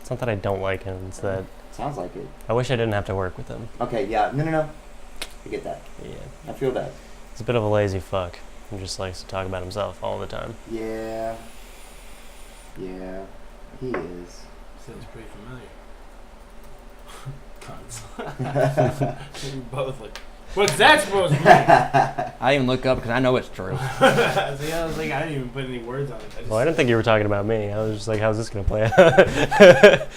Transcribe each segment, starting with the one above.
It's not that I don't like him. It's that Sounds like it. I wish I didn't have to work with him. Okay, yeah. No. I get that. Yeah. I feel that. He's a bit of a lazy fuck. He just likes to talk about himself all the time. Yeah. Yeah. He is. Sounds pretty familiar. Cunts. We're both like, what's that supposed to mean? I even look up because I know it's true. So yeah, I was like, I didn't even put any words on it. Well, I didn't think you were talking about me. I was just like, how's this going to play out?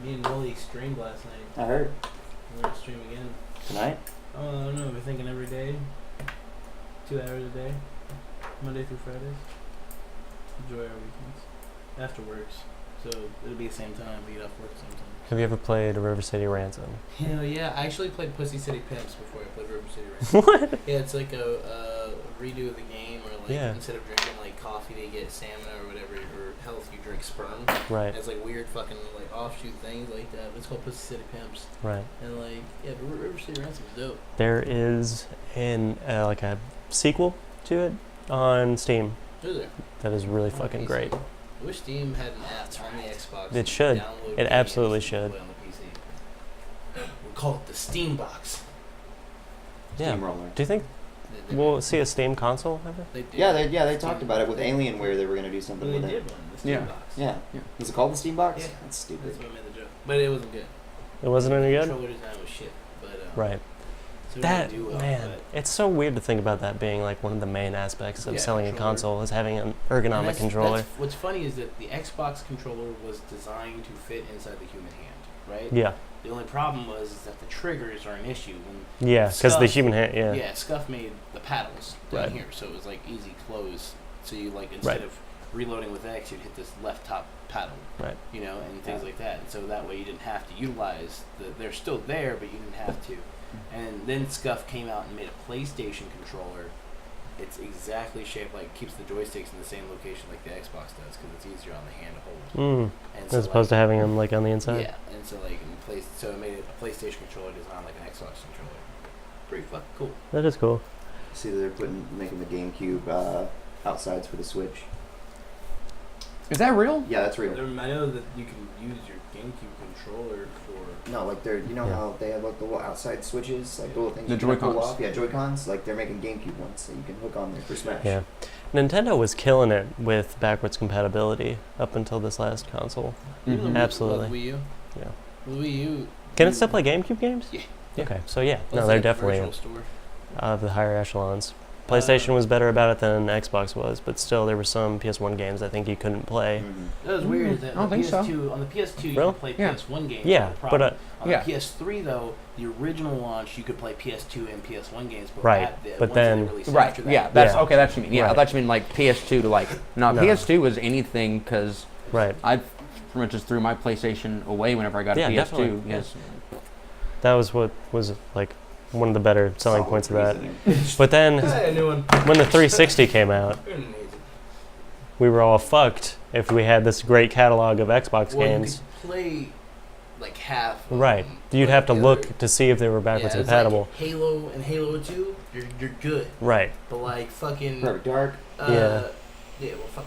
Me and Willie streamed last night. I heard. We're gonna stream again. Tonight? Oh, I don't know. We're thinking every day. 2 hours a day. Monday through Fridays. Enjoy our weekends. After works. So it'll be the same time. We get off work sometime. Have you ever played River City Ransom? Hell yeah. I actually played Pussy City Pimps before I played River City Ransom. What? Yeah, it's like a redo of the game where like Yeah. instead of drinking like coffee they get stamina or whatever, or health you drink sperm. Right, It's like weird fucking like offshoot things like that. But it's called Pussy City Pimps. right. And like, yeah, but River City Ransom is dope. There is like a sequel to it on Steam Is there? that is really On fucking PC. great. I wish Steam had an app on the Xbox. It should. Download It games absolutely and should. play on the PC. We call it the Steam Box. Yeah. Steamroller. Do you think They- we'll see a Steam console ever? They did. Yeah, they talked about it with Alienware. They were gonna do something They with did it. one. The Steam Yeah. Box. Yeah. Yeah. Was it called the Steam Box? Yeah. That's stupid. That's what made the joke. But it wasn't good. It wasn't any good? Controller design was shit. But Right. so it That, didn't do well, man, but- it's so weird to think about that being like one of the main aspects of Yeah, selling a controller. console is having an And ergonomic that's- controller. What's funny is that the Xbox controller was designed to fit inside the human hand, right? Yeah, The only problem was is that the triggers are an issue. When yeah, because the Stuff. human hand, yeah. Scuff made the paddles down Right. here, so it was like easy close. So you like instead Right. of reloading with X, you'd hit this left top paddle, Right. you know, and things Yeah. like that. And so that way you didn't have to utilize they're still there, but you didn't have to. And then Scuff came out and made a PlayStation controller. It's exactly shaped like keeps the joysticks in the same location like the Xbox does because it's easier on the hand to hold. Mm. And As opposed to having them like on the inside. yeah, and so like so it made it a PlayStation controller designed like an Xbox controller. Pretty fucking cool. That is cool. See, they're making the GameCube outsides for the Switch. Is that real? Yeah, that's real. I know that you can use your GameCube controller for. No, like they're Yeah. how they have like the little outside switches, like the little things The you can pull Joy-Cons. off. Yeah, Joy-Cons. Like they're making GameCube ones that you can hook on there for Smash. Yeah. Nintendo was killing it with backwards compatibility up until this last console. Even the Mhm. Wii- Absolutely. Wii U. Yeah. The Wii U. Can it still play GameCube games? Yeah. Okay, so yeah, Well, no, it's they're like a definitely virtual store. of the higher echelons. PlayStation was better about it than Xbox was, but still there were some PS1 games I think you couldn't play. Mhm. That was weird. Is that I don't on the think so. PS2, on the PS2 you Really? could play Yeah. PS1 games. Yeah, no but problem. On yeah. the PS3 though, the original launch you could play PS2 and PS1 games, but Right, the but ones then- that they released Right. after that, Yeah. That's Yeah. okay. That's what you mean. Yeah. I Right. thought you mean like PS2 to like. No, No. PS2 was anything because Right. I pretty much just threw my PlayStation away whenever I got Yeah, a PS2. definitely. Yes. That was what was like one of the better selling Solid points of that. reasoning. But then Hey, a new one. when the 360 came out, Amazing. we were all fucked if we had this great catalog of Xbox Well, games. you could play like half. of Right. them, You'd but have to the look other- to see if they were backwards yeah, it's compatible. Like Halo and Halo 2, you're good, Right. but like fucking. Perfect Dark. Yeah, well, fuck.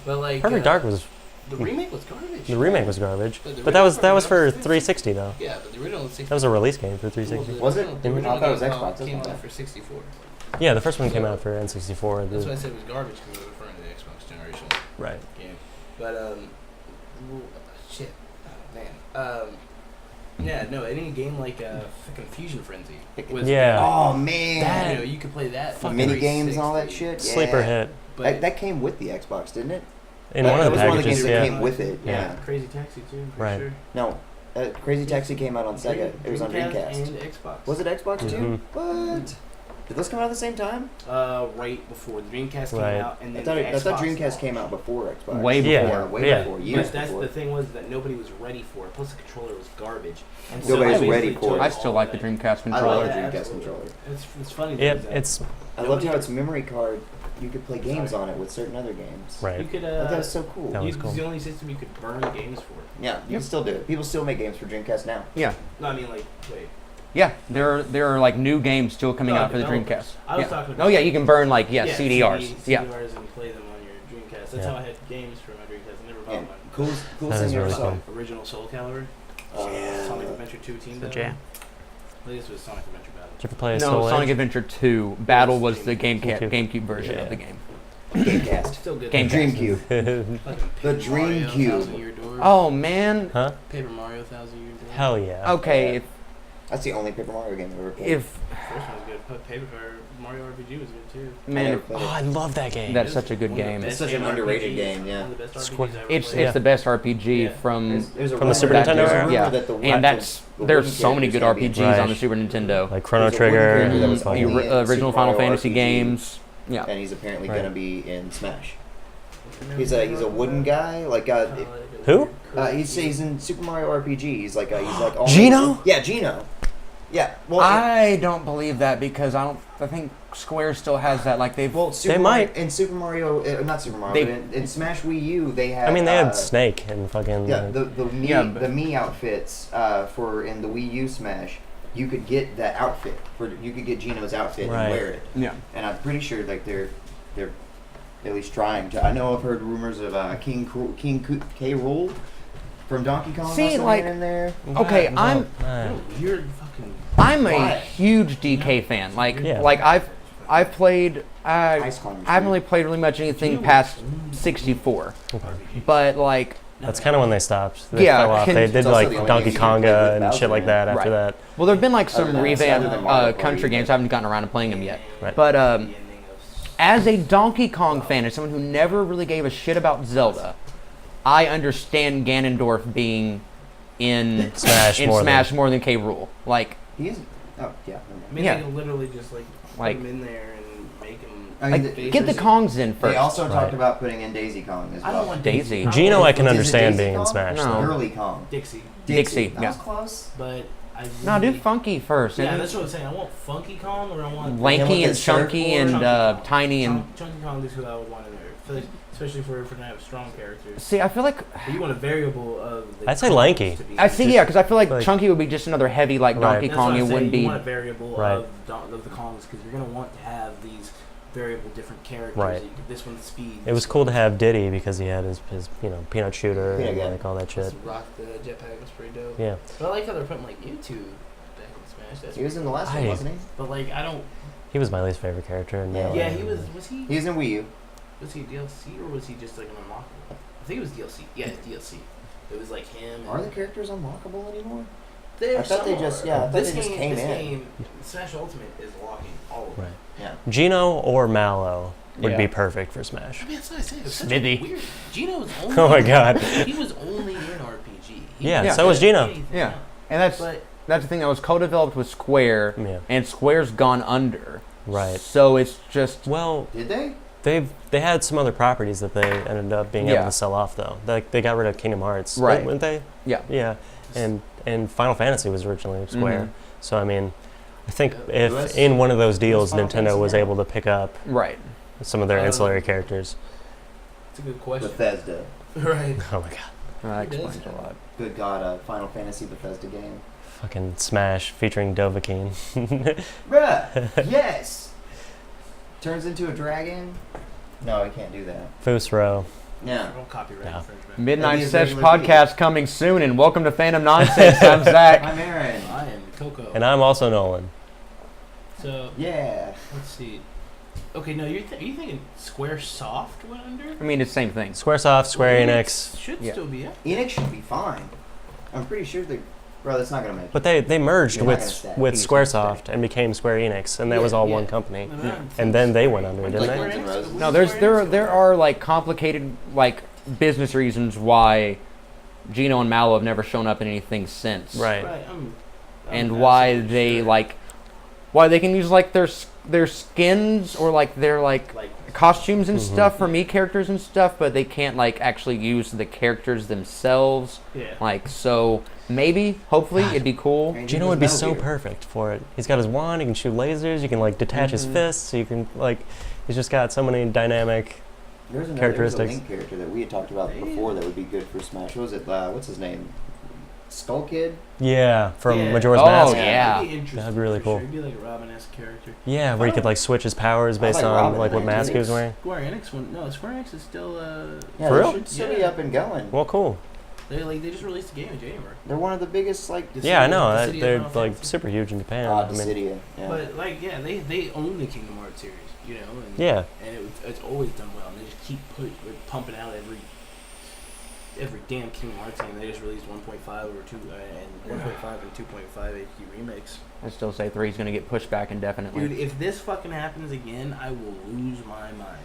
But like. Perfect Dark was The remake was garbage. the remake was garbage. But the But that was original for Perfect Dark 360 though. Yeah, but the original 60. That was a release game for 360. Was it? The Mhm. original I thought it was game Xbox, came wasn't out it? for 64. Yeah, the first one came out for N64. That's why I said it was garbage because it was referring to the Xbox generation Right. game. But shit, oh, man. Yeah, no, any game like fucking Fusion Frenzy was Yeah. Oh man. you know, you could play that Fucking Mini games and all that shit. Sleeper Yeah. hit. But That came with the Xbox, didn't it? In That one of the was one of the packages, games that yeah. came with it. Yeah. Yeah. Crazy Taxi too, for Right. sure. No, Crazy Taxi came out on Sega. It was on Dreamcast. and Xbox. Was it Xbox too? Mhm. What? Did those come out at the same time? Right before the Dreamcast Right. came out, and I then thought, the I thought Xbox Dreamcast launched. came out before Xbox. Way Yeah. before. Yeah, way Yeah. before. But Years that's before. the thing was that nobody was ready for it. Plus the controller was garbage. And Nobody's I basically ready for took it. I still all like the that. Dreamcast I controller. love the Yeah, Dreamcast absolutely. controller. It's funny. Yeah, because, it's I loved how its memory card, you could play games on it with certain other games. you right. could I thought that was so cool. That was it's cool. the only system you could burn games for. Yeah, you can still do it. People still make games for Dreamcast now. Yeah. No, I mean like wait. Yeah. There are like new games still coming No, out for the developers. Dreamcast. I was yeah. talking Oh about- yeah, you can burn like CDRs. Yeah. CDRs and play them on your Dreamcast. That's Yeah. how I had games for my Dreamcast. Coolest That is thing I ever really saw. cool. Original Soul Calibur. Sonic Adventure 2 team The battle. jam. I think this was Sonic Adventure Battle. Did you ever play No, Soul Sonic Edge? Adventure 2 Battle was the GameCube. GameCube version Yeah. of the game. Gamecast. Still good. Game Dreamcube. Fucking The Paper Mario, Dreamcube. Thousand Year Door. Oh man. Huh? Paper Mario Thousand Year Door. Hell yeah. Okay, Yeah. That's the only Paper Mario game I've ever played. if First one was good. But Paper Mario RPG was good too. man, never if, played Oh, I love that game. That's such a good One of the game. best It's such an underrated game, yeah. One of the best Square- RPGs I ever it's played. it's the best RPG Yeah. from There's a From the Super rumor- Nintendo there's a era? rumor Yeah. that the and that's the there's wooden so many good character's gonna RPGs be- Right. on the Super Nintendo. Like Chrono There's a wooden Trigger. character that and was The only fucking- in original Super Final Mario Fantasy RPG, games. Yeah. and he's apparently Right. gonna be in Smash. He's a wooden guy, like Who? he's in Super Mario RPG. He's like all Gino? Yeah, Gino. Yeah. Well, I don't believe that because I think Square still has that. Like they've Super They Mario, might. in Super Mario, not Super Mario, They- but in Smash Wii U, they had. I mean, they had Snake and fucking. Yeah, the Mii, Yeah, but- the Mii outfits for in the Wii U Smash. You could get that outfit you could get Gino's outfit Right. and wear it, yeah. and I'm pretty sure like they're at least trying to. I know I've heard rumors of King K. Rool from Donkey Kong. See, also like- being in there. Okay, Well, I'm What a weird fucking. I'm a Why? huge DK fan. Like Yeah. like I've played Ice Climbers. I haven't really played really much anything past 64, but like That's kind of when they stopped. They Yeah, fell off. can- They It's did also like the only Donkey game you can play Konga with and shit like that Bowser. after Right. that. well there've been like Other some than that, revamp other than Mario country Party, games. I haven't gotten around to playing them yet. Right. But as a Donkey Kong fan, as someone who never really gave a shit about Zelda, I understand Ganondorf being in Smash more Smash more than K. Rool. Like He is. Oh yeah. I mean, Yeah. they could literally just Like- put him in there and make him. I mean, like get the Kongs in first. They also Right. talked about putting in Daisy Kong as well. I don't want Daisy. don't Gino, want I can Is it understand Daisy being in Kong? Smash. No. though. Early Kong. Dixie, Dixie, That yeah. was close. but I. No, do really- Funky first. Yeah, and that's what I'm saying. I want Funky Kong or I want Lanky Yeah, and Chunky and Chunky Kong. Tiny and Chunky Kong is who I would want in there, especially for to have strong characters. see. I feel like But you want a variable of. The I'd say Kongs Lanky. to be I see. Yeah, because I feel like Like- Chunky would be just another heavy like Right. Donkey That's Kong. what It I'm wouldn't saying. You be. want a variable Right. of the Kongs because you're gonna want to have these variable different characters. Right. This one's speed. It was cool to have Diddy because he had his peanut shooter Yeah, and yeah. like all that shit. Rock the jetpack was pretty dope. Yeah. But I like how they're putting like YouTube back in Smash. That's He was in the last I- one, wasn't he? But like I don't. He was my least favorite character. And Yeah. Yeah, he was. Was he? He was in Wii U. Was he DLC or was he just like an unlockable? I think it was DLC. Yeah, it's DLC. It was like him. Are the characters unlockable anymore? There I thought they some just- are. yeah, I thought this they just game, came this in. game, Smash Ultimate is locking all of them. Right. Yeah. Gino or Mallow would Yeah. be perfect for Smash. I mean, that's what I said. It was such a Smithy. weird. Gino was only. Oh my God. He was only in RPG. Yeah, Yeah. so was Gino. anything Yeah. else. And that's But the thing that was co-developed with Square, Yeah. and Square's gone under. Right. So it's just Well, Did they? they had some other properties that they ended up being Yeah. able to sell off though. Like they got rid of Kingdom Hearts, Right. Weren't they? yeah. Yeah. And Final Fantasy was originally Square. Mhm. So I mean, I think Who if has- in one of those deals Final Nintendo Fantasy was now? able to pick up Right. some of their ancillary characters. it's a good question. Bethesda. Right. Oh my God. That It is. explains a lot. Good God, Final Fantasy Bethesda game. Fucking Smash featuring Dovahkiin. Bruh! Yes! Turns into a dragon? No, he can't do that. Fusro. Yeah. Don't copyright Yeah. infringement. Midnight That'd be a Sesh regular video. podcast coming soon, and welcome to Fandom Nonsense. I'm Zach. I'm Aaron. I am Coco. And I'm also Nolan. So Yeah. let's see. Okay, no, are you thinking SquareSoft went under? I mean, it's the same thing. Squaresoft, Square Well, Enix. should Yeah. still be up. Enix should be fine. I'm pretty sure they. Bro, that's not gonna make it. But they merged You're not with gonna stay. with He's gonna Squaresoft and became Square Enix, and that Yeah, was all yeah. one company. No, I don't And think then they Square- went under, when didn't did they? Square Enix- No, when No, did there's Square Enix there go are like complicated like business reasons why Gino and Mallow have never shown up in anything since. Right. Right, And I'm why absolutely they sure. like why they can use like their skins or like their like costumes and Mhm. stuff for me characters and stuff, but they can't like actually use the characters themselves. yeah. Like so maybe, hopefully it'd be cool. And he Gino was would be Metal so Gear. perfect for it. He's got his wand, he can shoot lasers, you can like detach his Mhm. fists, so you can like he's just got so many dynamic There's a characteristics. Link character that we had talked about before that would be good for Smash. What was it? What's his name? Skull Kid. Yeah, from Yeah. Majora's Oh, Mask. yeah. That'd be interesting. That'd be really for cool. Sure. It'd be like a Robin-esque character. Yeah, where you could like switch his powers I based like on Robin like in what that. mask he was wearing. Square Enix one. No, Square Enix is still. Yeah, For they real? should still be Yeah. up and going. Well, cool. They just released a game in January. They're one of the biggest like. Yeah, I know. Dissidia They're Final like Fantasy. super huge in Japan. I mean, Dissidia. Yeah. But like, yeah, they own the Kingdom Hearts series, you know. And, yeah. And it's always done well, and they just keep pumping out every damn Kingdom Hearts game. They just released 1.5 or 2 and 1.5 and 2.5 HD remix. I still say 3 is going to get pushed back indefinitely. Dude, if this fucking happens again, I will lose my mind.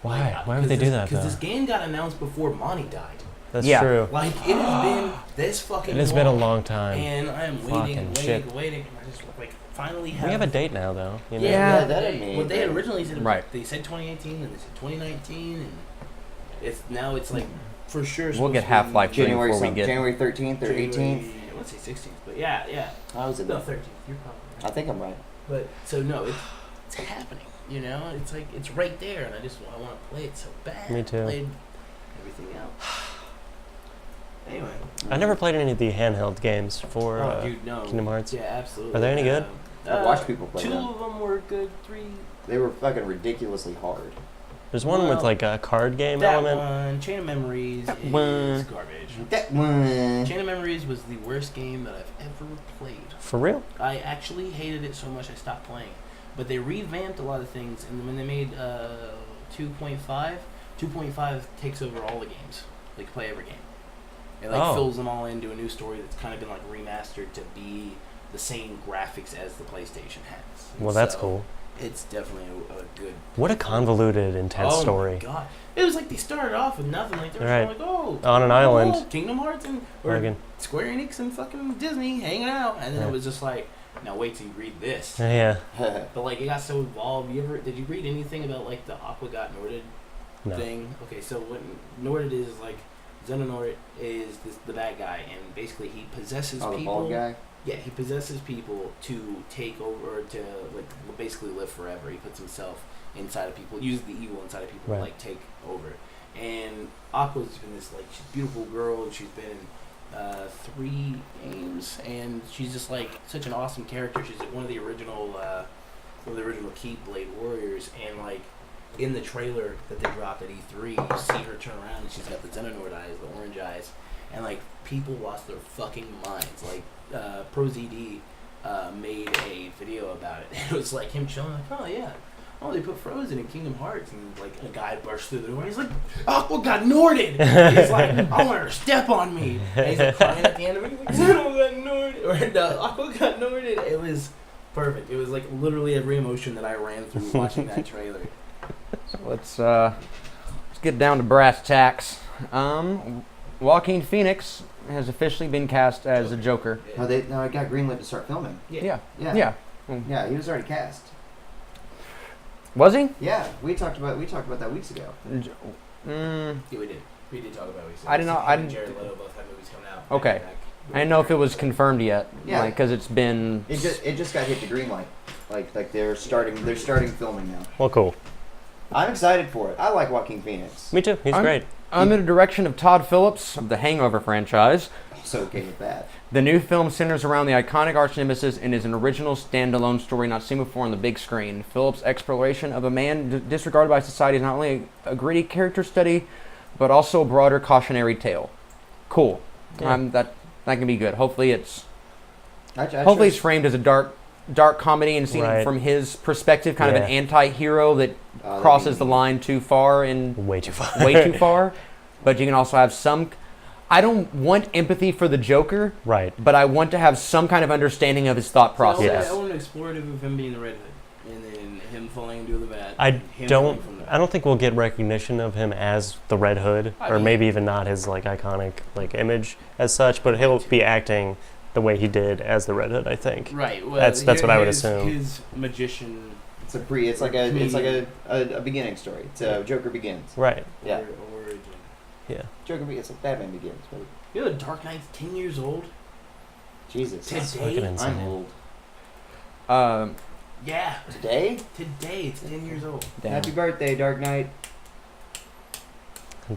Why? Why would they do that though? Because this game got announced before Monty died. That's Yeah. true. Like, it has been this fucking It has been a long time. And I am Fucking shit. waiting, and I just, like, finally We have a date now, though. You know? Yeah. that'd be. What they had originally said, Right. they said 2018, and they said 2019, and it's like, for sure. We'll supposed get to be Half-Life 3 January before we get. January 13th or 18th. January- I want to say 16th, but yeah. I was in No, there. 13th. You're probably right. I think I'm right. But, so no, it's happening, you know? It's like, it's right there, and I want to play it so bad. Me too. I played everything else. Anyway. I never played any of the handheld games for Oh, dude, no. Kingdom Hearts. Yeah, absolutely. Are they any good? I've watched people play 2 them. of them were good. 3. They were fucking ridiculously hard. There's one with Well, like a card game That element. one, Chain of Memories, That is one. garbage. That one. Chain of Memories was the worst game that I've ever played. For real? I actually hated it so much I stopped playing. But they revamped a lot of things, and when they made 2.5, 2.5 takes over all the games. Like, play every game. It like Oh. fills them all into a new story that's kind of been like remastered to be the same graphics as the PlayStation has. Well, that's So, cool. It's definitely a good. What a convoluted, intense Oh story. my god! It was like they started off with nothing. Like they were Right. just like, oh, On an island. Kingdom Hearts and or Fucking- Square Enix and fucking Disney hanging out, and then Yeah. it was just like, now wait till you read this. Yeah. But like it got so involved. Did you read anything about like the Aqua got Norded No. thing? Okay, so what Norded is like, Xehanort is the bad guy, and basically he possesses Oh, the people. bald guy. Yeah, he possesses people to take over, to like basically live forever. He puts himself inside of people, uses the evil inside of people Right. to like take over. And Aqua's been this like she's a beautiful girl, and she's been in 3 games, and she's just like such an awesome character. She's like one of the original Keyblade warriors, and like in the trailer that they dropped at E3, you see her turn around and she's got the Xehanort eyes, the orange eyes, and like people lost their fucking minds. Like ProZD made a video about it. It was like him chilling, like, oh yeah, oh they put Frozen in Kingdom Hearts, and like a guy burst through the door. He's like, Aqua got Norded. He's like, I want her to step on me. And he's like crying at the end of it. He's like, Xeno got Norded, or no, Aqua got Norded. It was perfect. It was like literally every emotion that I ran through watching that trailer. So let's get down to brass tacks. Joaquin Phoenix has officially been cast as a Joker. No, I got greenlit to start filming. Yeah. Yeah. Yeah. Yeah, he was already cast. Was he? Yeah, we talked about that weeks ago. Mm, Yeah, we did. We did talk about it. I didn't know- Him I and didn't- Jared Leto both had movies coming out. Okay. back-to-back. I didn't know if it was confirmed yet. Yeah. Because it's been. It just got hit the green light. Like they're starting filming now. Well, cool. I'm excited for it. I like Joaquin Phoenix. Me too. He's great. Under the direction of Todd Phillips of the Hangover franchise, So okay with that. the new film centers around the iconic arch nemesis and is an original standalone story not seen before on the big screen. Phillips' exploration of a man disregarded by society is not only a gritty character study, but also a broader cautionary tale. Cool. Yeah. That can be good. Hopefully it's I hopefully it's framed as a dark comedy and seen Right. from his perspective, kind of an Yeah. anti-hero that crosses the line too far and Way too far. way too far. But you can also have some. I don't want empathy for the Joker, Right. but I want to have some kind of understanding of his thought process. Yes. I want an explorative of him being the Red Hood, and then him falling into the vat. I and him falling from the I don't think we'll get recognition of him as the Red Hood, I or mean- maybe even not his like iconic like image as such. But he'll be acting the way he did as the Red Hood, I think. Right. Well, That's what I would assume. His magician. It's like a beginning story. It's Joker Begins. Right. Yeah. Origin. Yeah. It's like Batman Begins. But You know, Dark Knight's 10 years old. Jesus. Today? That's fucking insane. I'm old. Yeah. Today? Today it's 10 years old. Damn. Happy birthday, Dark Knight.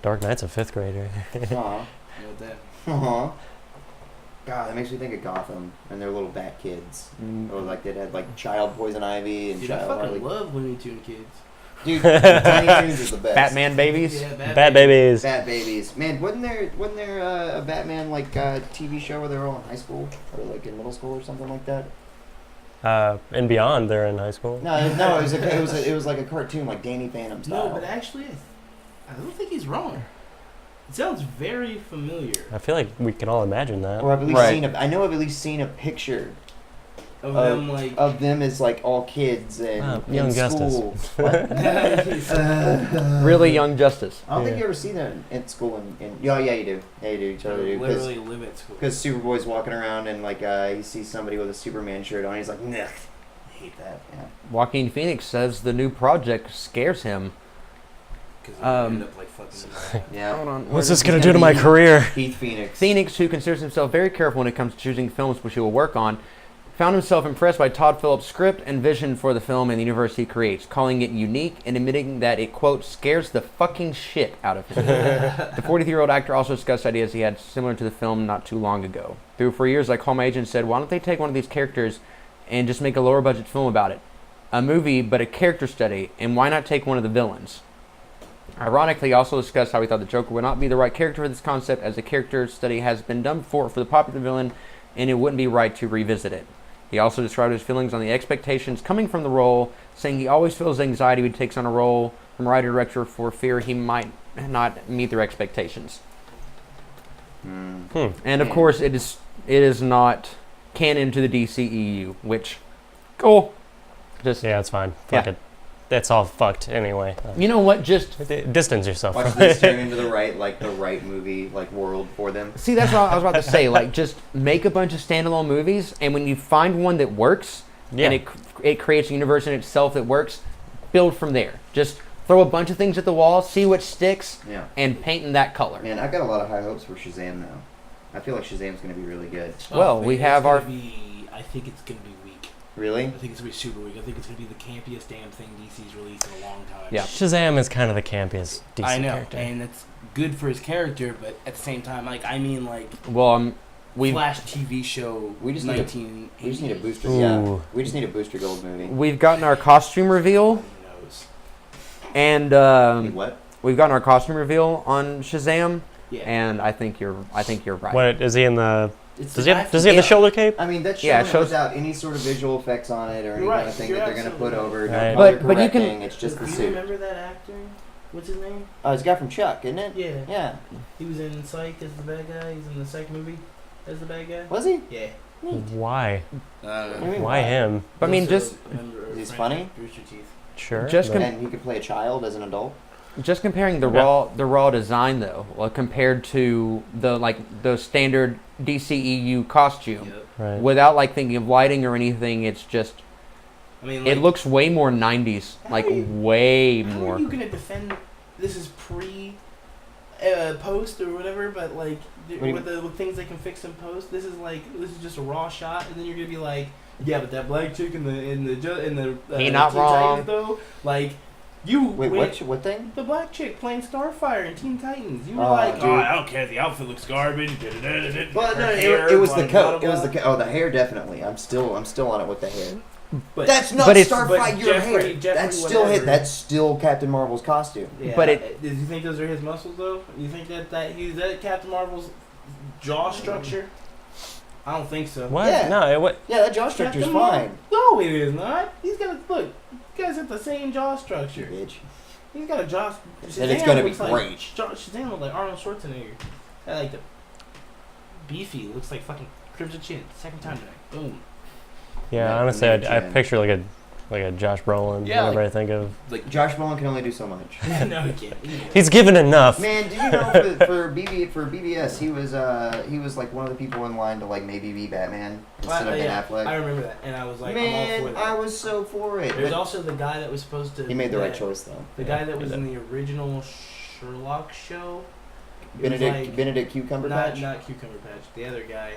Dark Knight's a 5th grader. Aw. You know that. Aw. God, that makes me think of Gotham and their little bat kids. Mm. Or like they had like Child Poison Ivy and Dude, I Child fucking Harley. love Looney Tune kids. Dude, Tiny Toons is the best. Batman babies. Yeah, Bat babies. Bat babies. Man, wasn't there a Batman like TV show where they were all in high school or like in middle school or something like that? And beyond, they're in high school. No, it was like a cartoon like Danny Phantom style. No, but actually, I don't think he's wrong. It sounds very familiar I feel like we can all imagine that. Or I've at least Right. seen I know I've at least seen a picture of them like. of them as like all kids and in Young Justice. school. What? Really young Justice. I don't think Yeah. you ever see that in school. Yeah, you do. Yeah, you do. You totally do. literally live at school. Because Superboy's walking around and like he sees somebody with a Superman shirt on. He's like, nah, I hate that. Yeah. Joaquin Phoenix says the new project scares him. Because Um, end up like fucking. Yeah. Hold on. What's where this did gonna he- do to my career? Keith Phoenix. Phoenix, who considers himself very careful when it comes to choosing films which he will work on, found himself impressed by Todd Phillips' script and vision for the film and the universe he creates, calling it unique and admitting that it, quote, scares the fucking shit out of him. The 43-year-old actor also discussed ideas he had similar to the film not too long ago. For years, I called my agent and said, why don't they take one of these characters and just make a lower budget film about it? A movie, but a character study, and why not take one of the villains? Ironically, he also discussed how he thought the Joker would not be the right character for this concept, as a character study has been done before for the popular villain, and it wouldn't be right to revisit it. He also described his feelings on the expectations coming from the role, saying he always feels anxiety when he takes on a role from writer-director for fear he might not meet their expectations. And of course, it is not canon to the DCEU, which, cool. Just Yeah, it's fine. Fuck Yeah. it. That's all fucked anyway. you know what? Just Distance yourself Watch from this it. turn into the right movie like world for them. see, that's what I was about to say. Like, just make a bunch of standalone movies, and when you find one that works, Yeah. and it creates a universe in itself that works, build from there. Just throw a bunch of things at the wall, see what sticks, Yeah. and paint in that color. Man, I've got a lot of high hopes for Shazam now. I feel like Shazam's gonna be really good. Well, we have our- I think it's gonna be weak. Really? I think it's gonna be super weak. I think it's gonna be the campiest damn thing DC's released in a long time. Yeah. Shazam is kind of the campiest DC I know, character. and it's good for his character, but at the same time, like Well, we've Flash TV show. We just need a- 19. We just need a booster. Ooh. Yeah. We just need a Booster Gold movie. we've gotten our costume reveal, Who knows? and Wait, what? we've gotten our costume reveal on Shazam, Yeah. and I think you're right. What is he in the? It's Does the he guy have? Does he have the Yeah. shoulder cape? I mean, that's Yeah, showing it it shows- without any sort of visual effects on it or any You're kind right, of thing you're that they're going to put absolutely over. No right. color But you can- correcting, it's just the Do you suit. remember that actor? What's his name? It's a guy from Chuck, isn't it? Yeah. Yeah. He was in Psych as the bad guy. He's in the Psych movie as the bad guy. Was he? Yeah. Why? What do you mean, Why him? I mean, Also just a member of He's Frank funny? Rooster Teeth. Sure. Just but- And he could play a child as an adult. Just comparing the Yeah. raw design though, compared to the standard DCEU costume, Yep. right. without like thinking of lighting or anything, it's just I mean, it looks way more 90s, like How are you- way How more. are you gonna defend? This is post or whatever, but like What do you with the with things they can fix in post. This is just a raw shot, and then you're gonna be like, yeah, but that black chick in the He not Teen wrong. Titans, though, like you Wait, went- what thing? the black chick playing Starfire in Teen Titans. You were Oh, like, dude. oh, I don't care. The outfit looks garbage. Well, Her no, hair, it was blah, the blah, coat. blah, It was the blah. oh, the hair definitely. I'm still on it with the hair. But That's not but it's- Starfire. but Your Jeffrey- hair. Jeffrey That's still whatever. That's still Captain Marvel's costume. yeah, but it- Did you think those are his muscles though? You think that that Captain Marvel's jaw structure? I don't think so. What? Yeah. No. What? Yeah, that jaw structure's Captain Marvel- fine. No, it is not. He's got a look. You guys have the same jaw structure. Bitch. He's got a jaw. And it's gonna be looks like- great. Shazam looks like Arnold Schwarzenegger. I like the beefy. Looks like fucking Crimson Chin. Second time tonight. Boom. Yeah. Yeah, Honestly, maybe I Jen. picture like a Josh Brolin Yeah, whenever like- I think of. Like Josh Brolin can only do so much. no, he can't. He's given enough. Man, did you know for BBS he was like one of the people in line to like maybe be Batman instead of Ben yeah, Affleck. I remember that, and I was like, I'm Man, all for that. I was so for it. There's But also the guy that was supposed to. he made the right choice though. The Yeah, guy that he was did. in the original Sherlock show. It was Benedict like- Benedict Cucumberbatch. Not Cucumberbatch. The other guy.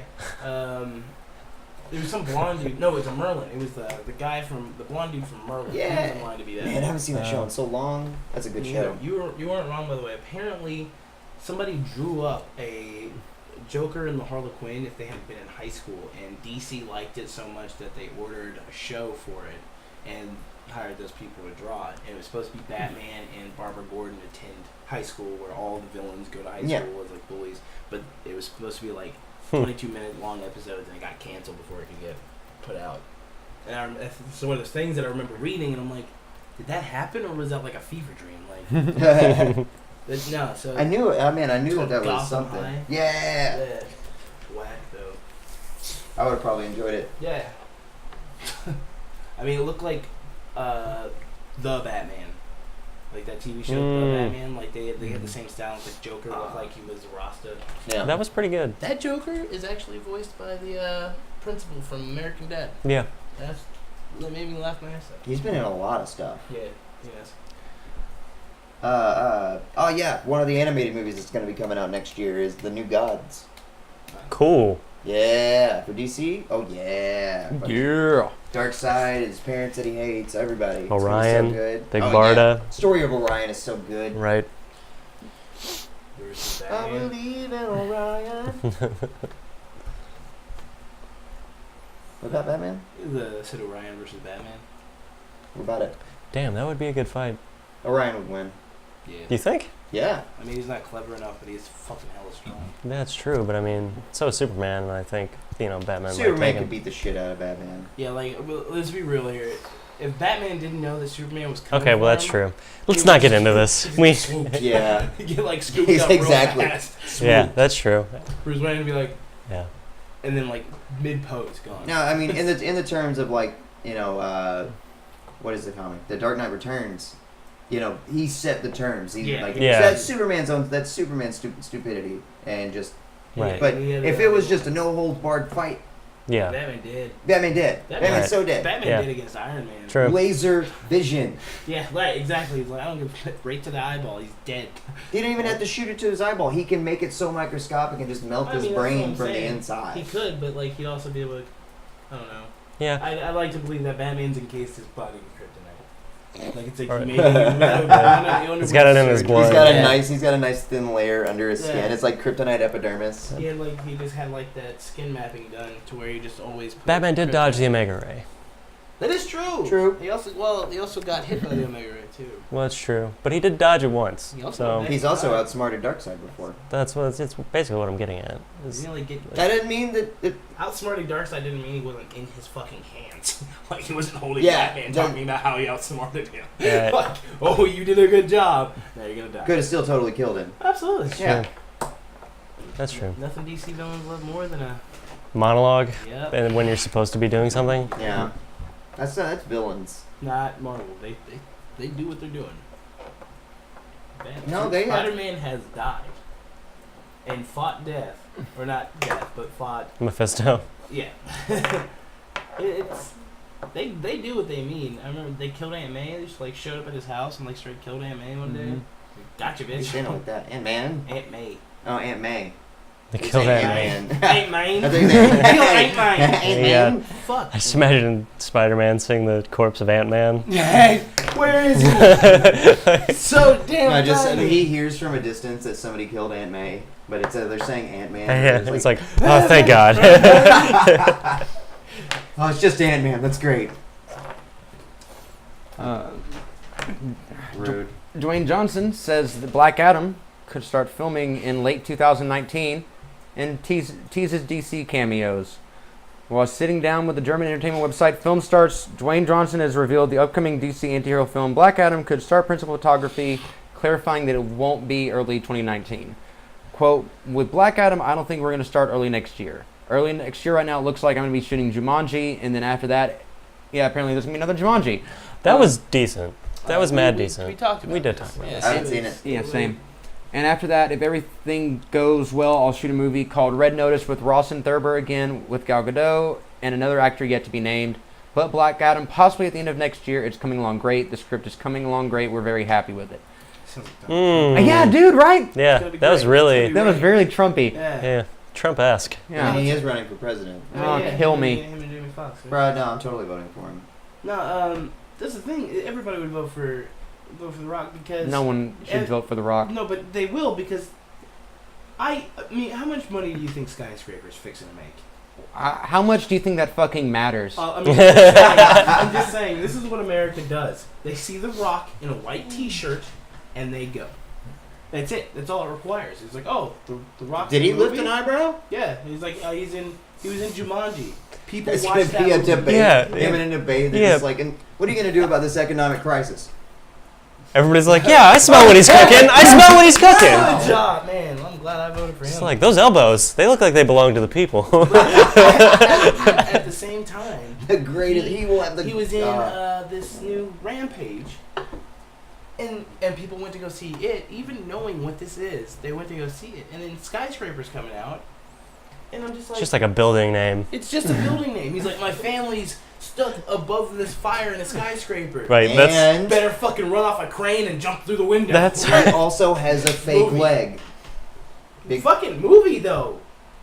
It was some blonde dude. No, it was a Merlin. It was the guy from the blonde dude from Merlin. Yeah. He was in line to be that. Man, I haven't seen that show in so long. That's a good show. You weren't wrong, by the way. Apparently, somebody drew up a Joker and the Harlequin, if they hadn't been in high school, and DC liked it so much that they ordered a show for it and hired those people to draw it. And it was supposed to be Batman and Barbara Gordon attend high school where all the villains go to high school as like bullies. But it was supposed to be like 22-minute long episodes, and it got canceled before it could get put out. And it's one of those things that I remember reading, and I'm like, did that happen, or was that like a fever dream? Like, no. So I knew it. I mean, I knew called that was Gotham something. High. Yeah. Whack though. I would have probably enjoyed it. Yeah. I mean, it looked like the Batman, like that TV show, The Batman. Like they had the same style. Like Joker looked like he was Rasta. Yeah. That was pretty good. That Joker is actually voiced by the principal from American Dad. Yeah. That made me laugh my ass off. He's been in a lot of stuff. Yeah. Yes. Oh yeah, one of the animated movies that's going to be coming out next year is The New Gods. Cool. Yeah, for DC. Oh yeah. Yeah. Darkseid, his parents that he hates, everybody. It's Orion, so good. Big Oh, Barda. yeah. Story of Orion is so good. Right. Versus I Batman. believe in Orion. What about Batman? The Sid Orion versus Batman. What about it? Damn, that would be a good fight. Orion would win. Yeah. Do you think? Yeah. I mean, he's not clever enough, but he's fucking hella strong. That's true, but I mean, so is Superman, and I think, Batman might Superman take could him. beat the shit out of Batman. Yeah, like, let's be real here. If Batman didn't know that Superman was coming Okay, well, for that's him, true. Let's he not would get just- into this. he'd We, get swooped. Yeah. He'd get, like, scooped He's up exactly. real fast. yeah, that's true. Bruce Wayne would be like, Yeah. and then, like, mid-pose, gone. No, I mean in the terms of like, what is the comic? The Dark Knight Returns. He set the terms. He Yeah. like Yeah. that's Superman's stupidity and just. Right. But He had if a- it was just a no holds barred fight, Yeah. Batman did. Batman did. Batman's Right. so dead. Batman Yeah. did against Iron Man. True. Laser vision. Yeah, right, exactly. He's like, I don't give a shit. Right to the eyeball. He's dead. He didn't even have to shoot it to his eyeball. He can make it so microscopic and just melt I his mean, that's what brain I'm from the saying. inside. He could, but, like, he'd also be able to, I don't know. Yeah. I like to believe that Batman's encased his body with kryptonite. Like, it's like Right. he made it. He's got it in his blood. He's got a nice thin layer under his skin. Yeah. It's like kryptonite epidermis. He just had like that skin mapping done to where he just always. Put Batman did kryptonite. dodge the Omega Ray. That is true. True. He also got hit by the Omega Ray too. Well, that's true. But he did dodge it once. He also So got He's also outsmarted Darkseid before. that's what it's basically what I'm getting at. is- Like get That didn't mean that. outsmarting Darkseid didn't mean he wasn't in his fucking hands. Like he wasn't holding Yeah, Batman that- talking about how he outsmarted him. Yeah. Like, oh, you did a good job. Now you're gonna die. Could have still totally killed him. Absolutely. Yeah. That's true. Nothing DC villains love more than a. Monologue, Yep. and when you're supposed to be doing something. Yeah. That's villains. Not Marvel. They do what they're doing. No, they have- Spider-Man has died and fought death, or not death, but fought. Mephisto. Yeah. They do what they mean. I remember they killed Aunt May. They just like showed up at his house and like straight killed Aunt May one day. Mhm. Gotcha, Who's bitch. in with that? Aunt Man? Aunt May. Oh, Aunt May. They It's killed Aunt Aunt May. Man. Aunt May. I think they Kill Aunt May. Aunt Yeah. Man? Fuck. I just imagine Spider-Man seeing the corpse of Ant-Man. Hey, where is he? So damn. No, just tiny. he hears from a distance that somebody killed Aunt May, but it's they're saying Aunt Man. Yeah, it's like, oh, thank God. oh, it's just Aunt Man. That's great. Rude. Dwayne Johnson says that Black Adam could start filming in late 2019 and teases DC cameos. While sitting down with the German entertainment website Film Starts, Dwayne Johnson has revealed the upcoming DC antihero film Black Adam could start principal photography, clarifying that it won't be early 2019. Quote, with Black Adam, I don't think we're going to start early next year. Early next year right now, it looks like I'm going to be shooting Jumanji, and then after that, yeah, apparently there's going to be another Jumanji. That was decent. That was mad we decent. talked about We did this. talk about Yeah, this. I haven't seen it. Yeah, same. And after that, if everything goes well, I'll shoot a movie called Red Notice with Ross and Thurber again with Gal Gadot and another actor yet to be named. But Black Adam, possibly at the end of next year. It's coming along great. The script is coming along great. We're very happy with it. Sounds like dumb. Yeah, dude, right? Yeah, gonna be that was great. really, It's That was very Trumpy. Yeah. yeah, Trump-esque. Yeah. Yeah. He is running for president. Oh, yeah, kill him me. and Jamie Foxx, right? Bro, no, I'm totally voting for him. No, that's the thing. Everybody would vote for The Rock because No one should And- vote for The Rock. No, but they will because I mean, how much money do you think Skyscraper's fixing to make? How much do you think that fucking matters? I mean, I'm just saying, this is what America does. They see The Rock in a white T-shirt, and they go. That's it. That's all it requires. It's like, oh, the Rock. Did he lift an eyebrow? Yeah, he's like, he was in Jumanji. People It's watch going that to be a movie. debate. Yeah, Him in a debate. They're Yeah. just like, and what are you going to do about this economic crisis? Everybody's like, yeah, I smell what he's cooking. I smell what he's cooking. Good job, man. I'm glad I voted for him. It's like, those elbows, they look like they belong to the people. At the same time, The greatest. He will have the. he was in this new Rampage, and people went to go see it, even knowing what this is. They went to go see it, and then Skyscraper's coming out, and I'm just It's like, just like a building name. it's just a building name. He's like, my family's stuck above this fire in a skyscraper. Right, that's And Better fucking run off a crane and jump through the window. That's he also has a fake Movie. leg. Big- fucking movie though.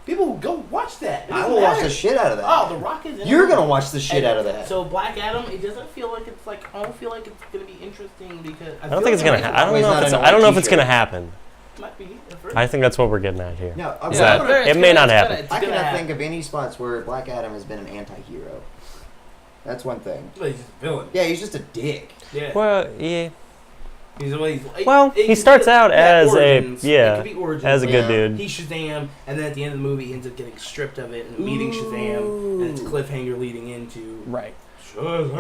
People will go watch that. It I doesn't will watch matter. the shit out of that. Oh, The Rock is in You're it. going to watch the shit out of that. So Black Adam, it doesn't feel like it's like, I don't feel like it's gonna be interesting because I don't think it's gonna. I don't He's know not if it's. in a I don't know white if it's gonna t-shirt. happen. Might be at first. I think that's what we're getting at here. No, Is okay, that- it may not happen. It's I gonna cannot happen. think of any spots where Black Adam has been an anti-hero. That's one thing. Well, he's just a villain. Yeah, he's just a dick. Yeah. Well, yeah, Well, he starts out as origins. a yeah, It could be origins. as a good Yeah. dude. He's Shazam, and then at the end of the movie, he ends up getting stripped of it and meeting Shazam, and it's a cliffhanger leading into Right. Shazam.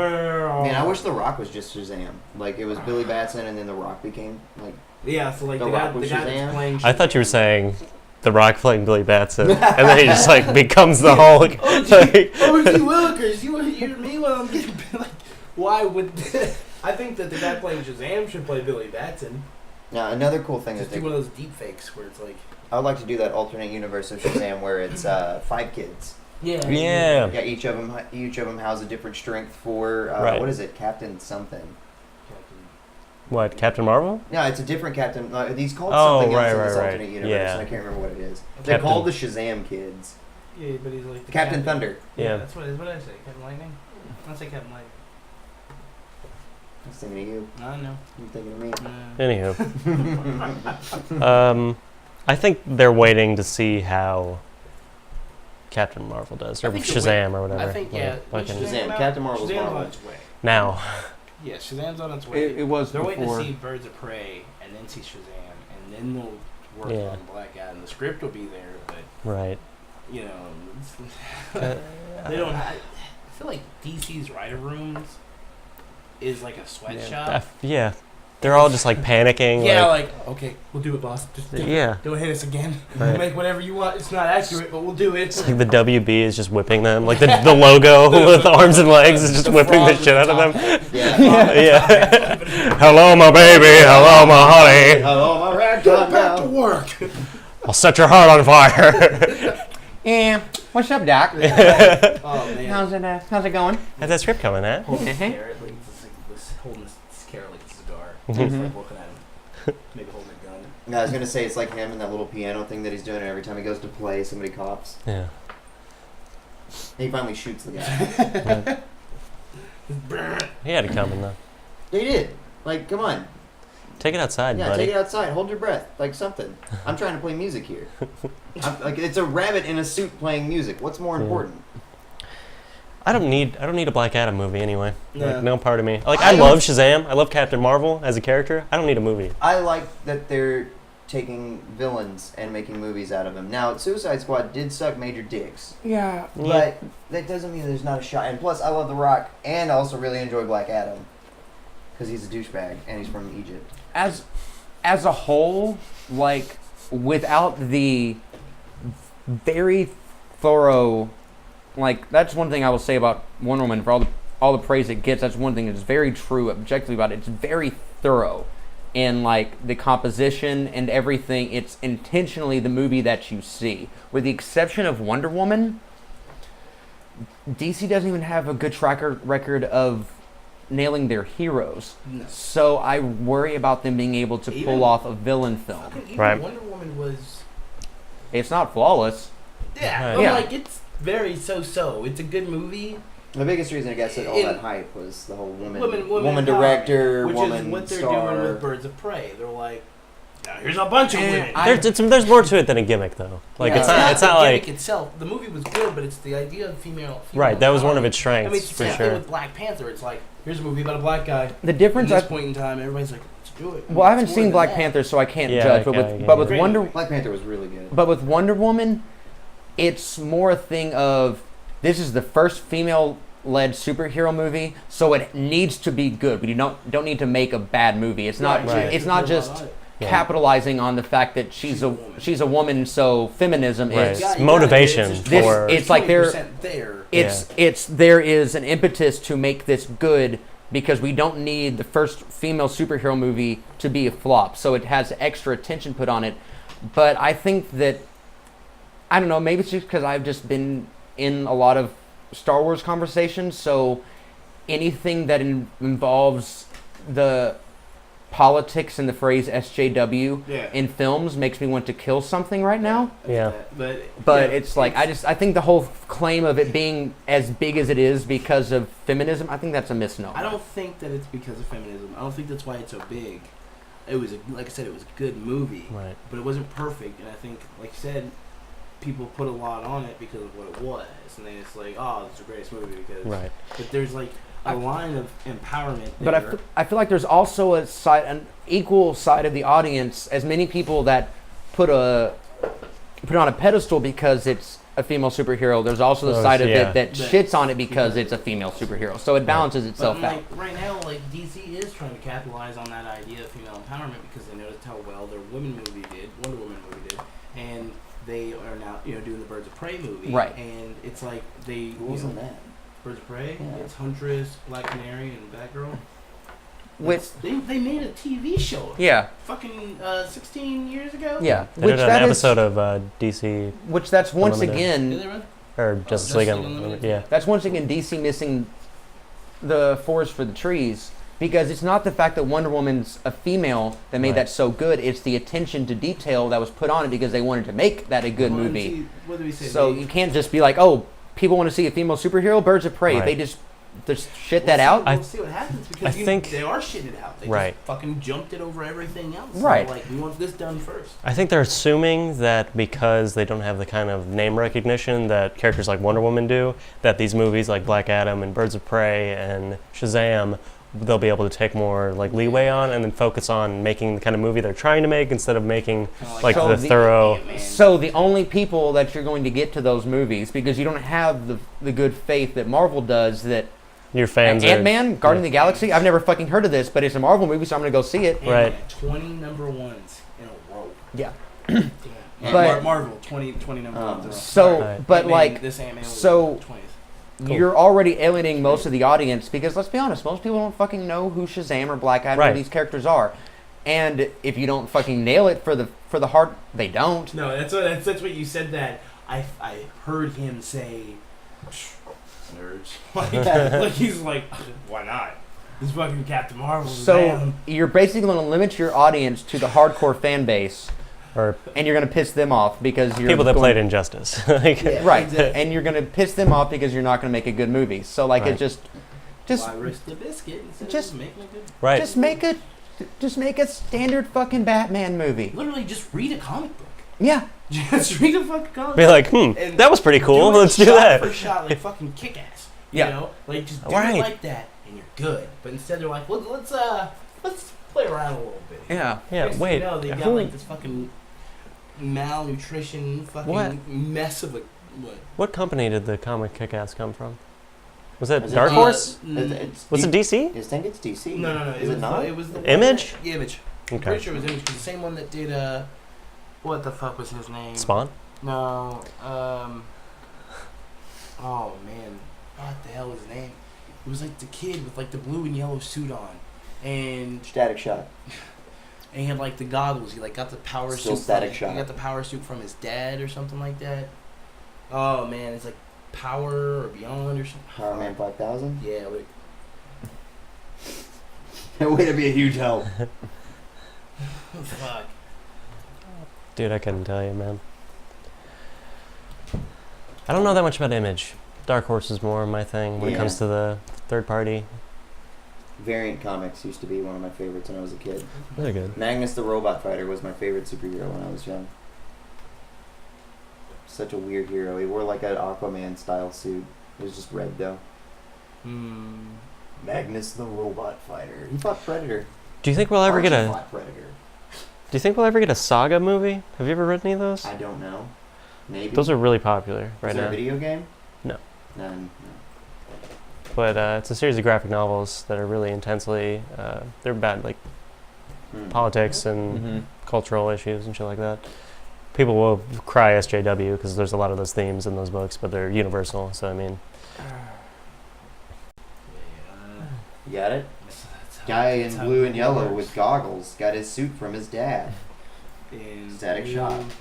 Man, I wish The Rock was just Shazam. Like, it was Billy Batson and then The Rock became, like... Yeah, so like The the Rock guy was that's Shazam? playing. I thought you were Shazam. saying The Rock playing Billy Batson, and then he just like becomes the Hulk. Oh, Like- gee Willikers, you hear me when I'm getting like, why would? I think that the guy playing Shazam should play Billy Batson. Now, another cool thing Just that do one of those deep fakes where it's like, I would like to do that alternate universe of Shazam where it's 5 kids. yeah, Yeah. Yeah, each of them has a different strength for Right. what is it, Captain something? What, Captain Marvel? No, it's a different Captain. He's called Oh, something right, else in this right, alternate right. universe, Yeah. and I can't remember what it is. They're Captain- called the Shazam kids. Yeah, but he's like the Captain Thunder. Yeah, Yeah. that's what I say. Captain Lightning. I say Captain Lightning. I was thinking of you. I know. You're thinking of me. Anywho, I think they're waiting to see how Captain Marvel does, or I think you're Shazam, or whatever. I think yeah. when Fucking- Shazam Shazam, came out, Captain Marvel's Shazam's Marvel. on its way. now. Yeah, Shazam's on its way. It was They're waiting before. to see Birds of Prey and then see Shazam and then they'll work Yeah. on Black Adam. The script will be there, but Right. you know, Uh, they don't. I feel like DC's writer rooms is like a sweatshop. yeah. They're all just like panicking. Yeah, like, like okay, we'll do it, boss. Just do it. yeah. Don't hit us again. Right. We'll make whatever you want. It's not accurate, but we'll do it. It's like the WB is just whipping them. Like the logo with arms and legs is just The whipping frog the with shit the out of top them. hat. Yeah. Yeah. Hello, my baby. Hello, my honey. Hello, my rat Go back to work. I'll set your heart on fire. Yeah. What's up, Doc? Oh man. How's it going? How's that script coming, huh? Holding this Mhm. carrot like this holding this carrot like a cigar. Mhm. Just like looking at him. Maybe holding a gun. No, I was gonna say it's like him and that little piano thing that he's doing, and every time he goes to play, somebody coughs. Yeah. And he finally shoots the guy. He had it coming though. They did. Like, come on. Take it outside, Yeah, buddy. take it outside. Hold your breath. Like something. I'm trying to play music here. Like it's a rabbit in a suit playing music. What's more Yeah. important? I don't need a Black Adam movie anyway. Yeah. Like, no part of me. Like I I don't- love Shazam. I love Captain Marvel as a character. I don't need a movie. I like that they're taking villains and making movies out of them. Now, Suicide Squad did suck major dicks, Yeah. but that doesn't mean there's not a shot. And plus, I love The Rock, and I also really enjoy Black Adam because he's a douchebag and he's from Egypt. As a whole, like without the very thorough, like that's one thing I will say about Wonder Woman for all the praise it gets. That's one thing that's very true objectively about it. It's very thorough in like the composition and everything. It's intentionally the movie that you see, with the exception of Wonder Woman. DC doesn't even have a good track record of nailing their heroes. No. So I worry about them being able to Even- pull off a villain film. Fucking even Right. Wonder Woman was. It's not flawless. Yeah, Right. but Yeah. like it's very so. It's a good movie, The biggest reason I guess that all In- that hype was the whole woman Woman director, which woman is what they're star. doing with Birds of Prey. They're like, now here's a bunch of women. There's more to it than a gimmick, though. Like Yeah. it's not the like gimmick itself. The movie was good, but it's the idea of female right. That was one of empowerment. its I mean, strengths it's the for same thing sure. with Black Panther. It's like, here's a movie about a black guy. The difference, At this point in time, everybody's like, let's do it. well, I haven't It's more seen than Black that. Panther, so I can't Yeah, judge. okay, But with Great Wonder, movie. Black Panther was really good. but with Wonder Woman, it's more a thing of this is the first female-led superhero movie, so it needs to be good. But you don't need to make a bad movie. It's not. Right. It's not just Yeah. capitalizing on the fact that she's a woman. So feminism Right. is. It's motivation This- for it's like they're- 20% there. It's there is an impetus to make this good because we don't need the first female superhero movie to be a flop. So it has extra attention put on it. But I think that I don't know, maybe it's just because I've just been in a lot of Star Wars conversations, so anything that involves the politics and the phrase SJW Yeah. in films makes me want to kill something right now. Yeah. But But yeah, it's like I think the whole claim of it being as big as it is because of feminism, I think that's a misnomer. I don't think that it's because of feminism. I don't think that's why it's so big. It was, like I said, it was a good movie, right. but it wasn't perfect. And I think, like you said, people put a lot on it because of what it was, and then it's like, oh, it's the greatest movie because. Right. But there's like a line of empowerment. But there. I feel like there's also an equal side of the audience, as many people that put on a pedestal because it's a female superhero. There's also the Those- side of yeah. it that shits on it because it's a female superhero. So it balances But itself out. like right now, like DC is trying to capitalize on that idea of female empowerment because they noticed how well their Woman movie did, Wonder Woman movie did, and they are now doing the Birds of Prey movie. Right. And it's like they Who wasn't that? Birds of Prey. Yeah. It's Huntress, Black Canary, and Batgirl. With They made a TV show. yeah, Fucking 16 years ago. yeah. They did an episode of DC Which that's once Unlimited. again Did they run? or Justice Justice League. League Unlimited? Yeah. That's once again DC missing the forest for the trees because it's not the fact that Wonder Woman's a female that made Right. that so good. It's the attention to detail that was put on it because they wanted to make that a good Well, and movie. see, what do we say? So They- you can't just be like, oh, people want to see a female superhero, Birds of Prey. Right. They just shit that out. We'll see what happens because I think- they are shitting it out. They Right. just fucking jumped it over everything else. Right. Like, we want this done first. I think they're assuming that because they don't have the kind of name recognition that characters like Wonder Woman do, that these movies like Black Adam and Birds of Prey and Shazam, they'll be able to take more like leeway on and then focus on making the kind of movie they're trying to make instead of making Kinda like So the the- thorough. Ant-Man. So the only people that you're going to get to those movies because you don't have the good faith that Marvel does that Your fans are Ant-Man, Guardian of the Galaxy. I've never fucking heard of this, but it's a Marvel movie, so I'm gonna go see it. Ant-Man, Right. 20 number ones in a row. Yeah. Damn. But- Marvel, 20 number ones in a row. So, Right. but Ant-Man, like, this Ant-Man was so- 20th. Cool. you're already alienating most of the audience because let's be honest, most people don't fucking know who Shazam or Black Adam or Right. these characters are, and if you don't fucking nail it for the heart, they don't. No, that's what you said. That I heard him say, nerds. Like he's like, why not? This fucking Captain Marvel. So you're basically going to limit your audience to the hardcore fan base, or and you're going to piss them off because you're people that going- played Injustice. Like, Yeah, right, exactly. and you're going to piss them off because you're not going to make a good movie. So like Right. it just why risk the biscuit instead just- of making a good? right. just make a standard fucking Batman movie. Literally, just read a comic book. Yeah, Just read a fucking comic Be book. like, And that was pretty cool. Do it Let's do shot that. for shot, like fucking Kick-Ass. Yeah. You know, like just do Right. it like that, and you're good. But instead, they're like, let's play around a little bit. yeah. Yeah, Next thing wait. you know, they got who- like this fucking malnutrition, fucking What? mess of a what? What company did the comic Kick-Ass come from? Was that Is it Dark D- Horse? It's Was it DC? I think it's DC. No. Is it not? It was the Image? One that, Image. I'm Okay. pretty sure it was Image. 'Cause the same one that did what the fuck was his name? Spawn? No. Oh man, what the hell was his name? It was like the kid with like the blue and yellow suit on, and Static Shock. he had like the goggles. He like got the power Still suit. Static He Shock. got the power suit from his dad or something like that. Oh man, it's like Power or Beyond or something. Power Man 5000. Yeah. Wait. Way to be a huge help. Fuck. Dude, I couldn't tell you, man. I don't know that much about Image. Dark Horse is more my thing when it Yeah. comes to the third party. Variant comics used to be one of my favorites when I was a kid. They're good. Magnus the Robot Fighter was my favorite superhero when I was young. Such a weird hero. He wore like an Aquaman style suit. It was just red though. Magnus the Robot Fighter. He fought Predator. Do you think we'll ever get Archie a? fought Predator. Do you think we'll ever get a Saga movie? Have you ever read any of those? I don't know. Maybe. Those are really popular right Is there now. a video game? No. None. But it's a series of graphic novels that are really intensely. They're about like politics and Mm-hmm. cultural issues and shit like that. People will cry SJW because there's a lot of those themes in those books, but they're universal. So I mean, You got it? That's Guy that's in how blue and it yellow works. with goggles got his suit from his dad. In Static blue Shock. and-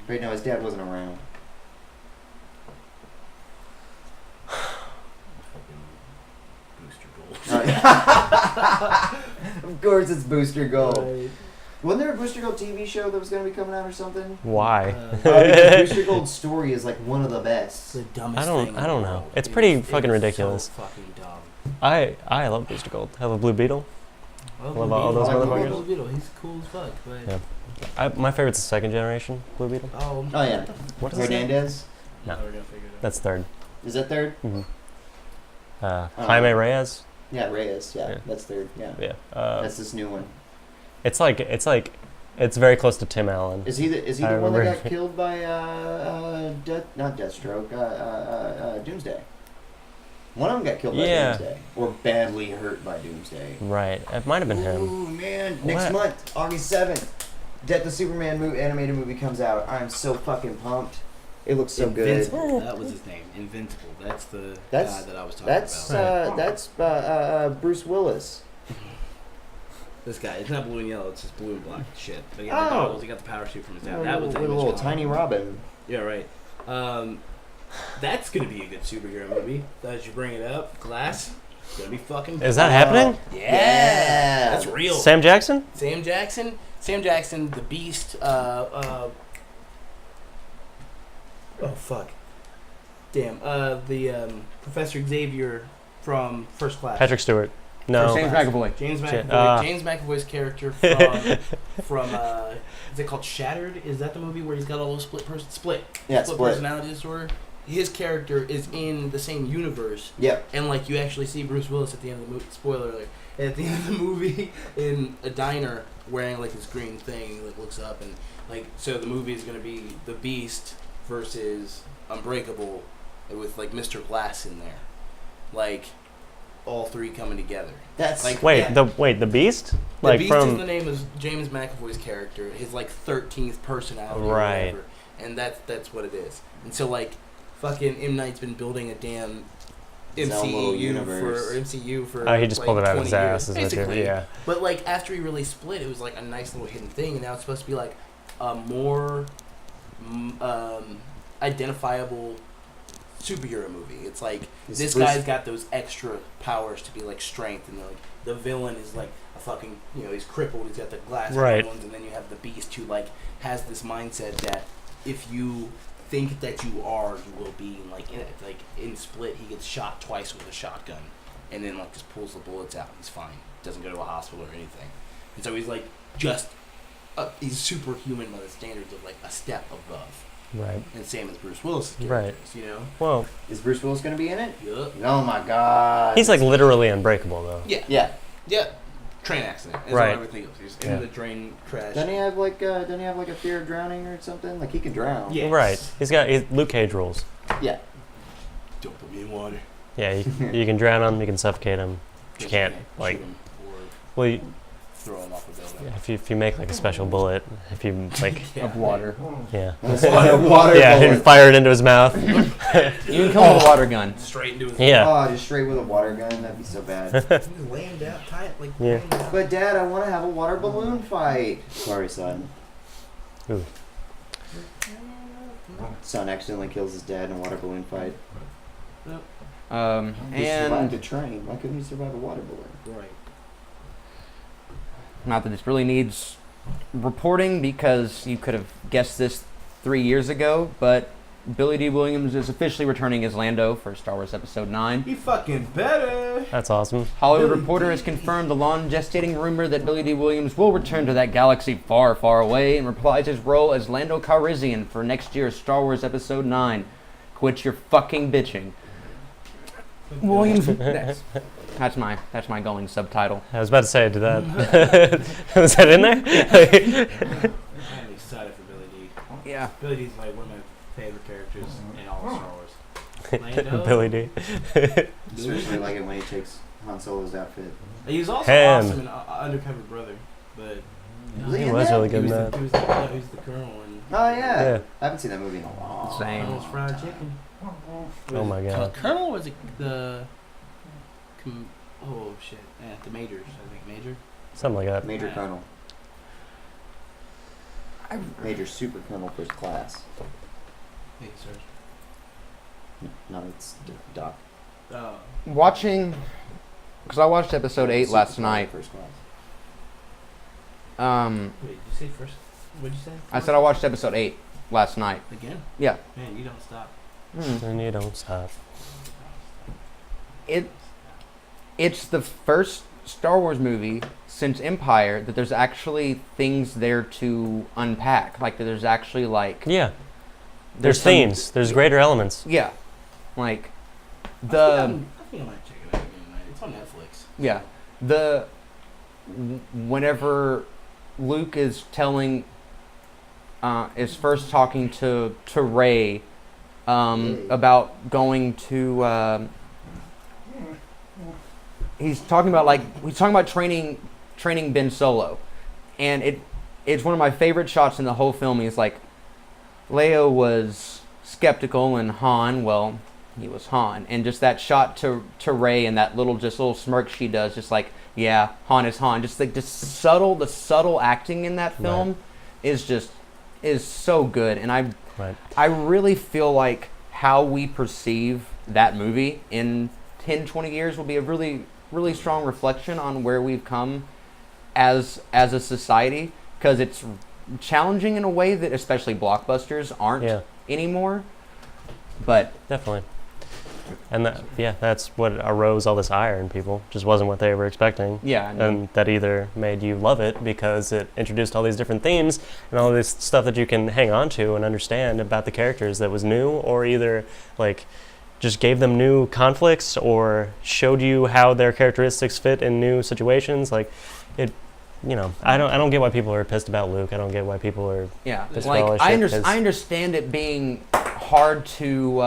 Right now, his dad wasn't around. Fucking Booster Gold. Of course, it's Booster Gold. Right. Wasn't there a Booster Gold TV show that was going to be coming out or something? why? Because Booster Gold's story is like one of the It's best. the dumbest I don't- thing I in don't the know. world. It's It pretty is- fucking it is ridiculous. So fucking dumb. I love Booster Gold. I have a Blue Beetle. Well, Love Blue all those Beetle- motherfuckers. Blue Beetle, he's cool as fuck. But Yeah. My favorite's the second generation Blue Beetle. oh Yeah. What is that? Hernandez? No. We're gonna figure it out. That's third. Is that third? Mm-hmm. Jaime Reyes. Yeah, Reyes. Yeah, Yeah. that's third. Yeah. Yeah. That's this new one. It's very close to Tim Allen. Is he the I one that remember. got killed by not Deathstroke, Doomsday? One of them got killed by Yeah. Doomsday, or badly hurt by Doomsday. Right. It might have been him. Ooh man! Next What? month, August 7th, the Superman animated movie comes out. I'm so fucking pumped. It looks so good. Invincible. That was his name. Invincible. That's the That's- guy that I was talking That's about. Bruce Willis. This guy. It's not blue and yellow. It's just blue and black shit. But he got Oh. the goggles. He got the power suit from his dad. That was the little Image tiny comic. Robin. Yeah, right. That's gonna be a good superhero movie. As you bring it up, Glass. It's gonna be fucking. Is that happening? Yeah. That's real. Sam Jackson? Sam Jackson. Sam Jackson, the Beast. Oh fuck. Damn. The Professor Xavier from First Class. Patrick Stewart. No. James McAvoy. James Shit. McAvoy. James McAvoy's character from is it called Shattered? Is that the movie where he's got all those split Yeah, split Split. personality disorder? His character is in the same universe, Yep. and like you actually see Bruce Willis at the end of the movie. Spoiler alert! At the end of the movie, in a diner, wearing like his green thing, he like looks up and like so the movie is gonna be the Beast versus Unbreakable, with like Mr. Glass in there, like all three coming together. That's Like Wait, yeah. the Beast? The Like Beast is from the name of James McAvoy's character, his like 13th personality, Right. or whatever, and that's what it is. And so like, fucking M Night's been building a damn His own little MCU for. Oh, he just like, pulled it out of 20 his years, ass. Is what basically. you're, yeah. But like after he really split, it was like a nice little hidden thing, and now it's supposed to be like a more identifiable superhero movie. It's like this guy's got those extra powers to be like strength, and like the villain is like a fucking he's crippled. He's got the glass Right. bones, and then you have the Beast who like has this mindset that if you think that you are, you will be. And like in Split, he gets shot twice with a shotgun, and then like just pulls the bullets out. He's fine. Doesn't go to a hospital or anything. And so he's like just he's superhuman by the standards of like a step above. Right. And same as Bruce Willis' Right. characters, Well, Is Bruce Willis going to be in it? Yup. Oh my god. he's like literally unbreakable though. Yeah. Yeah. Yeah. Train accident. Is Right. all everything else. He's Yeah. in the train crash. Doesn't he have like a fear of drowning or something? Like he can drown. Yes. Right. He's Luke Cage rules. Yeah. Don't put me in water. Yeah, you can drown him, you can suffocate him. But you can't like shoot him or well you, throw him off a building. if you make like a special bullet, if you like Yeah. Of water. yeah. Water Yeah, bullet. and fire it into his mouth. You can kill him with a water gun. Straight into his Yeah. Oh, just straight with a water gun. That'd be so bad. He's laying down, tie it like Yeah. laying down. But Dad, I want to have a water balloon fight. Sorry, son. Ooh. Son accidentally kills his dad in a water balloon fight. He survived a And train. Why couldn't he survive a water balloon? Right. not that this really needs reporting because you could have guessed this 3 years ago, but Billy D. Williams is officially returning as Lando for Star Wars Episode 9. He fucking better. That's awesome. Hollywood Billy Reporter D. has confirmed the long-gestating rumor that Billy D. Williams will return to that galaxy far, far away and reprise his role as Lando Calrissian for next year's Star Wars Episode 9. Quit your fucking bitching. Williams. That's my going subtitle. I was about to say, did that was that in there? I'm excited for Billy D. Yeah. Billy D's like one of my favorite characters in all of Star Wars. Lando. Billy D. Especially like it when he takes Han Solo's outfit. He was also Him. awesome in Undercover Brother, but He was really good in he that. was the colonel in Oh yeah. Yeah. I haven't seen that movie in a while. Same. Colonel's Fried Chicken. Oh my God. Colonel was the oh shit, yeah, the majors. I think major. Something like that. Major Colonel. Major Super Colonel First Class. Hey, sir. No, it's Doc. Oh. Watching, because I watched Episode 8 Super last Colonel night. First Class. Wait, did you say first? What'd you say? I said I watched Episode 8 last night. Again? Yeah. Man, you don't stop. And you don't stop. It's the first Star Wars movie since Empire that there's actually things there to unpack. Like that there's actually like Yeah. There's some- themes. There's greater elements. Yeah, like I the think I might check it out again tonight. It's on Netflix. yeah the whenever Luke is telling is first talking to Rey about going to he's talking about training Ben Solo, and it's one of my favorite shots in the whole film. He's like, Leo was skeptical and Han, well, he was Han, and just that shot to Rey and that little smirk she does, just like, yeah, Han is Han, just like the subtle acting in that film is so good, and I really feel like how we perceive that movie in 10, 20 years will be a really, really strong reflection on where we've come as a society, because it's challenging in a way that especially blockbusters aren't anymore. But Definitely. And that's what arose all this ire in people. Just wasn't what they were expecting. yeah, And that either made you love it because it introduced all these different themes and all this stuff that you can hang on to and understand about the characters that was new, or either like just gave them new conflicts or showed you how their characteristics fit in new situations. Like it, I don't get why people are pissed about Luke. I don't get why people are yeah. This Like fellowship I understand it being hard to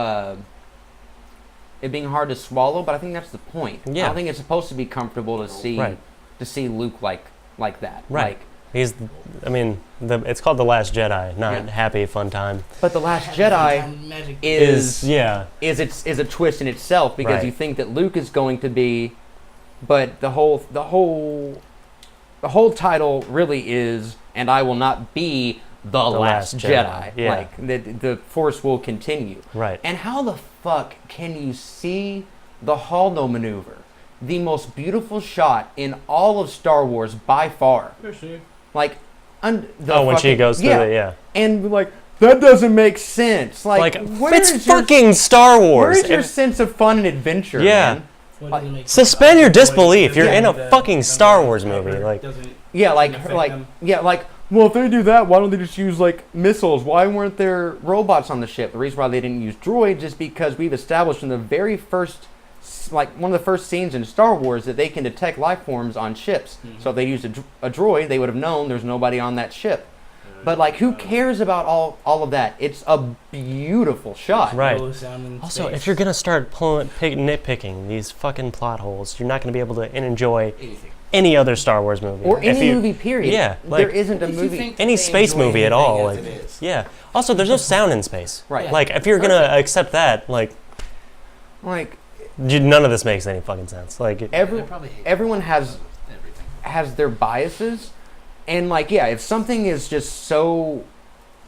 swallow, but I think that's the point. I Yeah. don't think it's supposed to be comfortable to see Right. Luke like that. Right. It's called The Last Jedi, not Yeah. Happy Fun Time. But The Last Jedi Magic. is Is a twist in itself, because Right. you think that Luke is going to be, but the whole title really is, and I will not be the last Jedi. Yeah. Like the Force will continue. right. And how the fuck can you see the Holdo maneuver? The most beautiful shot in all of Star Wars by far. Like, When she goes through and like, that doesn't make sense. Like it's fucking Star Wars. Where's your sense of fun and adventure? Yeah. Man? Suspend your disbelief. You're in a fucking Star Wars movie. Like, Yeah, well, if they do that, why don't they just use like missiles? Why weren't there robots on the ship? The reason why they didn't use droids is because we've established in the very first, like one of the first scenes in Star Wars, that they can detect life forms on ships. Mm-hmm. So if they used a droid, they would have known there's nobody on that ship. But like, who cares about all of that? It's a beautiful shot. right. Also, if you're gonna start nitpicking these fucking plot holes, you're not gonna be able to enjoy anything. any other Star Wars movie. Or If any you- movie, period. Yeah, there like- isn't a movie. Any space movie at all, like, yeah. Also, there's no sound in space. Right. Like, if you're gonna accept that, like, Like, none of this makes any fucking sense. Like, everyone has their biases, and like, yeah, if something is just so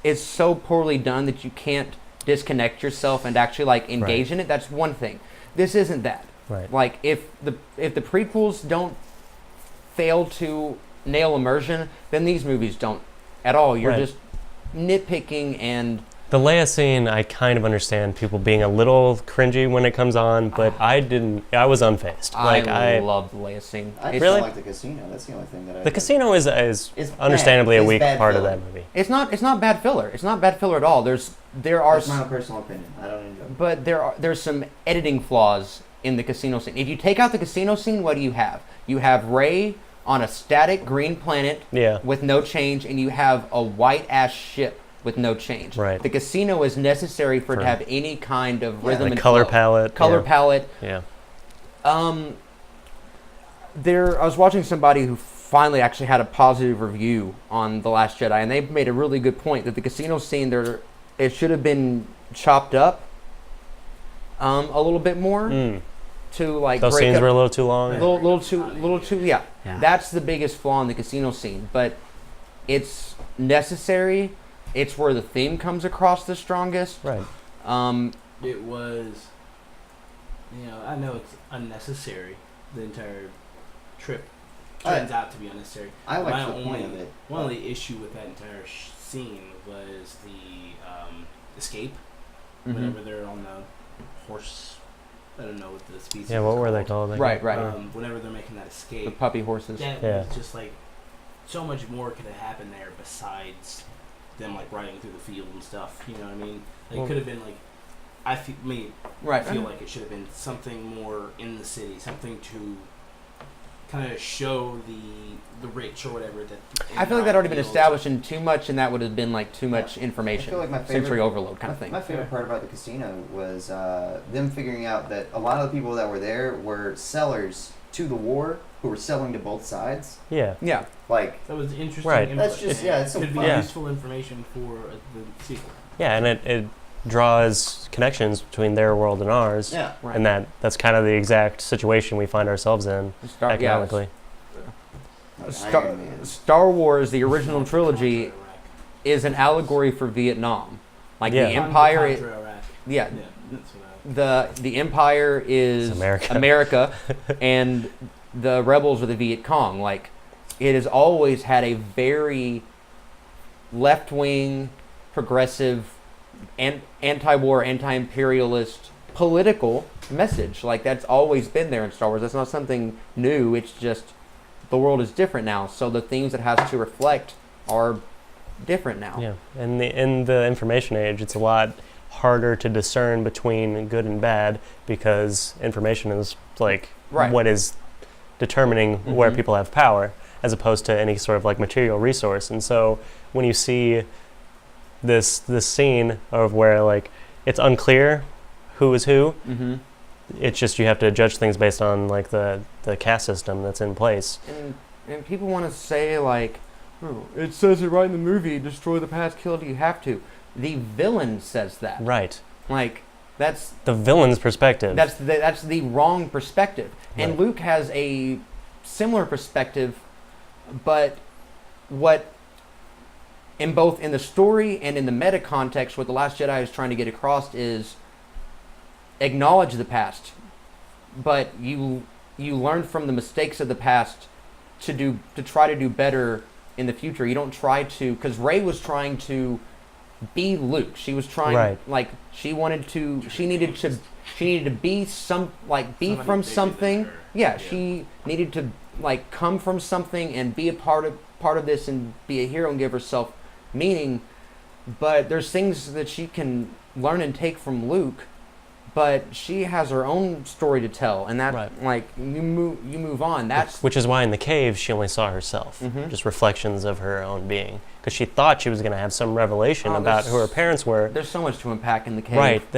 poorly done that you can't disconnect yourself and actually like engage in it, that's one thing. This isn't that. right. Like, if the prequels don't fail to nail immersion, then these movies don't at all. You're Right. just nitpicking and The Leia scene, I kind of understand people being a little cringy when it comes on, but I didn't. I was unfazed. I loved the Leia scene. I just Really? don't like the casino. That's the only thing that I. The casino is It's understandably bad. a It's weak bad part of filler. that movie. It's not bad filler. It's not bad filler at all. There are That's my own personal opinion. I don't enjoy it. but there's some editing flaws in the casino scene. If you take out the casino scene, what do you have? You have Rey on a static green planet Yeah. with no change, and you have a white ass ship with no change. Right. The casino is necessary for it to have any kind of rhythm The and color flow. palette. Color yeah. palette. Yeah. I was watching somebody who finally actually had a positive review on The Last Jedi, and they made a really good point that the casino scene it should have been chopped up a little bit more to like Those break scenes up, were a little too long. little too yeah. Yeah. That's the biggest flaw in the casino scene, but it's necessary. It's where the theme comes across the strongest. Right. It was, I know it's unnecessary. The entire trip turns out to be unnecessary. I My like the point of it. One only issue with that entire scene was the escape. Mhm. Whenever they're on the horse, I don't know what the species. Yeah. What is were they called. called? Right. Whenever they're making that escape, The puppy horses. that Yeah. was just like so much more could have happened there besides them like riding through the field and stuff. You know what I mean? Like, Well- could have been like, I feel Right. like it should have been something more in the city, something to kind of show the rich or whatever. That I feel like that already been feels- established in too much, and that would have been like too much information. I feel like my sensory favorite- overload kind of thing. My favorite part about the casino was them figuring out that a lot of the people that were there were sellers to the war who were selling to both sides. Yeah. Yeah. Like, That was interesting. Right. That's just- yeah, it's so could be fun. Yeah. useful information for the sequel. Yeah, and it draws connections between their world and ours, yeah. Right. and that's kind of the exact situation we find ourselves in economically. Like Iron Man. Star Wars, the original trilogy, is an allegory for Vietnam. Like Yeah. the Empire, Contra Iraq. yeah, Yeah, that's what the Empire is It's America. America, and the rebels are the Viet Cong. Like, it has always had a very left-wing, progressive, and anti-war, anti-imperialist political message. Like, that's always been there in Star Wars. That's not something new. It's just the world is different now, so the themes it has to reflect are different now. Yeah, and in the information age, it's a lot harder to discern between good and bad because information is like Right. what is determining where Mhm. people have power, as opposed to any sort of like material resource. And so when you see this scene of where like it's unclear who is who, Mm-hmm. it's just you have to judge things based on like the caste system that's in place. And people want to say like, oh, it says it right in the movie, destroy the past, kill it if you have to. The villain says that. Right. Like, that's The villain's perspective. that's the wrong perspective. And Right. Luke has a similar perspective, but what in both in the story and in the meta context, what The Last Jedi is trying to get across is acknowledge the past, but you learn from the mistakes of the past to try to do better in the future. You don't try to, because Rey was trying to be Luke. She was trying, Right. like, she needed to be Somebody from bigger than something. her. Yeah, Yeah. she needed to like come from something and be a part of this and be a hero and give herself meaning. But there's things that she can learn and take from Luke, but she has her own story to tell, and that Right. like you move on. That's Which is why in the cave she only saw herself, Mhm. just reflections of her own being, because she thought she was going to have some revelation Oh, about there's- who her parents were. there's so much to unpack in the cave. Right.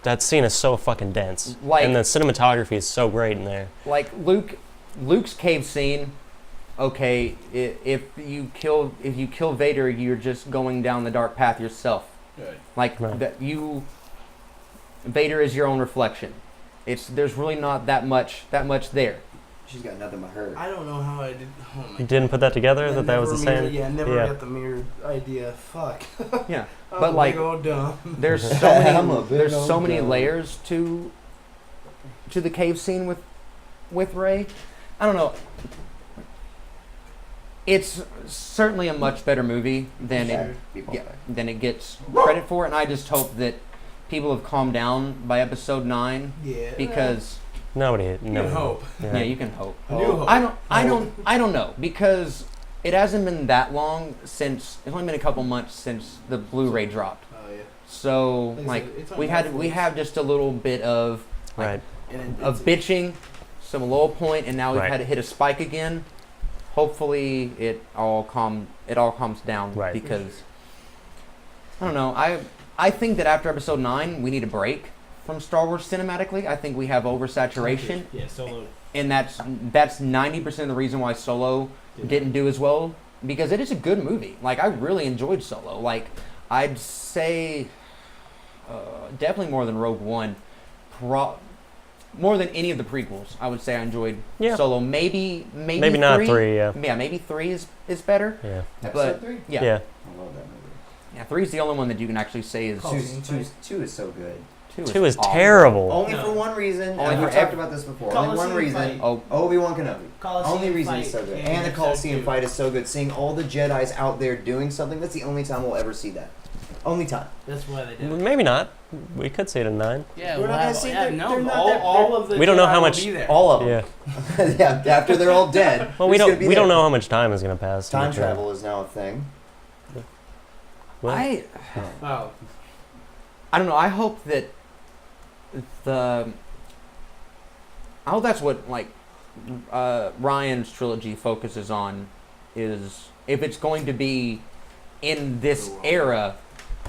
That scene is so fucking dense, Like- and the cinematography is so great in there. Like Luke's cave scene. Okay, if you kill Vader, you're just going down the dark path yourself. Right. Like Right. Vader is your own reflection. There's really not that much there. She's got nothing but her. I don't know how I did. Oh my You didn't put that together, that was the same? Yeah, I never Yeah. got the mirror idea. Fuck. Yeah, I'm but a like big old dumb. there's so I'm a many big there's old so many dumb. layers to the cave scene with Rey. I don't know. It's certainly a much better movie than than it gets credit for, and I just hope that people have calmed down by episode 9. Yeah. You Because can hope. yeah, you can hope. A new hope. I don't know, because it hasn't been that long since, it's only been a couple months since the Blu-ray dropped. Oh yeah. So Like I said, it's on we Netflix. have just a little bit of Right. of bitching, some low point, and now we've Right. had to hit a spike again. Hopefully it all calms down, Right. because I don't know. I think that after episode 9 we need a break from Star Wars cinematically. I think we have oversaturation, Yeah, Solo. and that's 90% of the reason why Solo didn't do as well, because it is a good movie. Like, I really enjoyed Solo. Like, I'd say definitely more than Rogue One. More than any of the prequels, I would say I enjoyed Solo. Maybe not 3. Yeah. Yeah, maybe 3 is better. Yeah. Episode 3? Yeah. Yeah. I love that movie. Yeah, 3 is the only one that you can actually say is... Two is so good. 2 is awesome. terrible. Only for one reason, Only and for we've talked about this before. Only one reason. Oh, Obi-Wan Kenobi. Coliseum Only reason fight it's so good. came And the in Coliseum episode fight is so good. Seeing all the Jedis out there doing something, that's the only time we'll ever see that. Only time. That's why they did it. Maybe not. We could see it in 9. Yeah, We're we'll not gonna have, see yeah, they're no, not all, that- all of the We don't know Jedi how will much- be there. All of them. Yeah. Yeah, after they're all dead. Well, we who's gonna be don't there? know how much time is going to pass. Time between- travel is now a thing. Well, I Oh, don't know. I hope that I hope that's what, like, Ryan's trilogy focuses on, is if it's going to be in this era,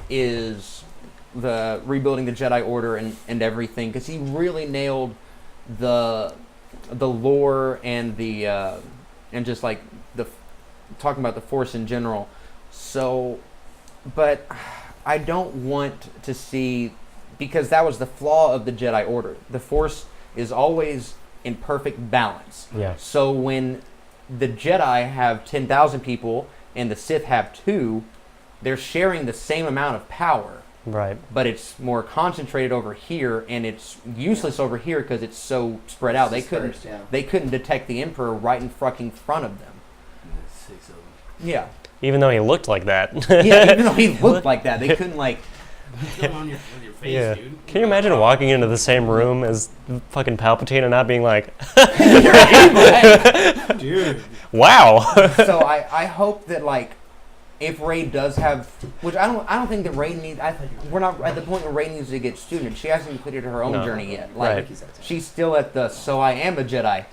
is the rebuilding the Jedi Order and everything, because he really nailed the lore and the and just like the talking about the Force in general. So, but I don't want to see, because that was the flaw of the Jedi Order. The Force is always in perfect balance. Yeah. So when the Jedi have 10,000 people and the Sith have 2, they're sharing the same amount of power, Right. but it's more concentrated over here, and it's useless over here because it's so spread out. They couldn't Dispersed, yeah. they couldn't detect the Emperor right in fucking front of them. there's 6 of them. Yeah. Even though he looked like that. Yeah, even though he looked like that, they couldn't, like... What's going on with your face, Yeah. dude? Can you imagine walking into the same room as fucking Palpatine and not being like, Dude. wow? So I hope that, like, if Rey does have, which I don't think that Rey needs. We're not at the point where Rey needs to get student. She hasn't completed her own No. journey yet. Like, Right. she's still at the "so I am a Jedi."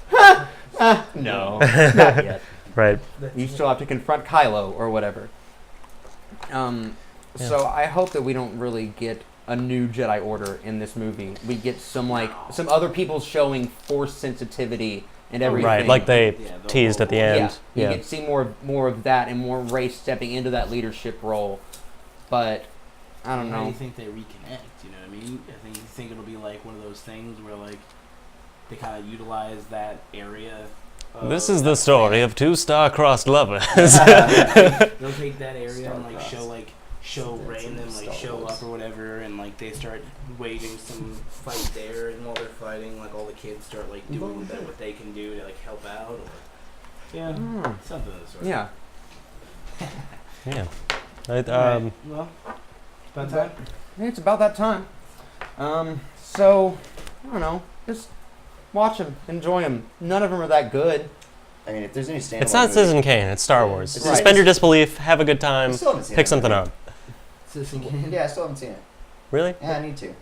No, not yet. Right. You still have to confront Kylo or whatever. So I hope that we don't really get a new Jedi Order in this movie. We get some other people showing Force sensitivity and everything. Right. Like they Yeah, the teased at the end. You Yeah. get to see more of that, and more Rey stepping into that leadership role. But I don't How do know. you think they reconnect? You know what I mean? You think it'll be like one of those things where like they kind of utilize that area. This is the story of 2 star-crossed lovers. They'll take that area and like Star-crossed. show That's Ray and them in like Star show Wars. up or whatever, and like they start waging some fight there, and while they're fighting, like all the kids start like doing what they can do to like help out, or yeah, something of the sort. Yeah. Yeah. Alright, well, about time. It's about that time. So I don't know. Just watch them, enjoy them. None of them are that good. I mean, if there's any standalone It's not movie- Citizen Kane. It's Star Wars. It's Suspend your disbelief. Have a good I time. still haven't seen Pick it. something up. Citizen Kane. Yeah, I still haven't seen it. Really? Yeah, I need to.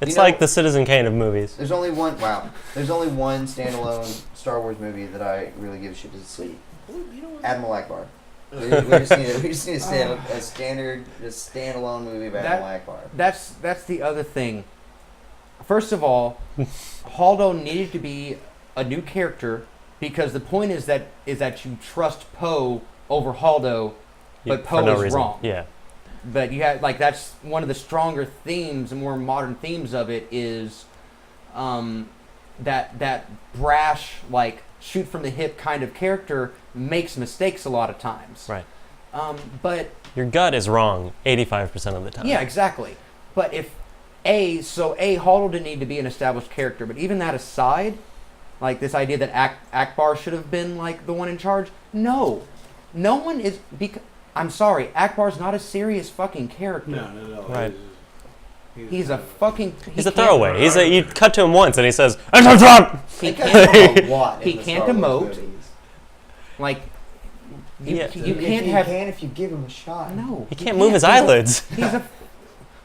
It's You know- like the Citizen Kane of movies. There's only one. Wow. There's only one standalone Star Wars movie that I really give a shit to see. You know what? Admiral Akbar. We just need a standalone movie of Admiral Akbar. That's the other thing. First of all, Holdo needed to be a new character, because the point is that you trust Poe over Holdo, but For Poe no is reason. wrong. Yeah. But you have, like, that's one of the stronger themes and more modern themes of it is that brash, like, shoot from the hip kind of character makes mistakes a lot of times. Right. But Your gut is wrong 85% of the time. yeah, exactly. But if Holdo didn't need to be an established character, but even that aside, like this idea that Akbar should have been like the one in charge, no. no one is I'm sorry, Akbar's not a serious fucking character. No, no, no. Right. He's a fucking. He's a throwaway. You cut to him once and he says, He They can't. cut him a lot in He the can't Star Wars emote. movies. Like, you Yeah. can't He have. can if you give him a shot. No. he can't move his eyelids. He's a.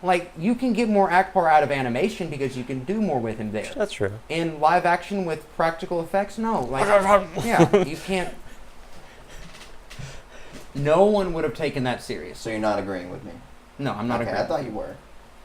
Like, you can get more Akbar out of animation because you can do more with him there. That's true. In live action with practical effects, no. Like, yeah, you can't. No one would have taken that serious. So you're not agreeing with me? No, I'm not okay, agreeing. I thought you were.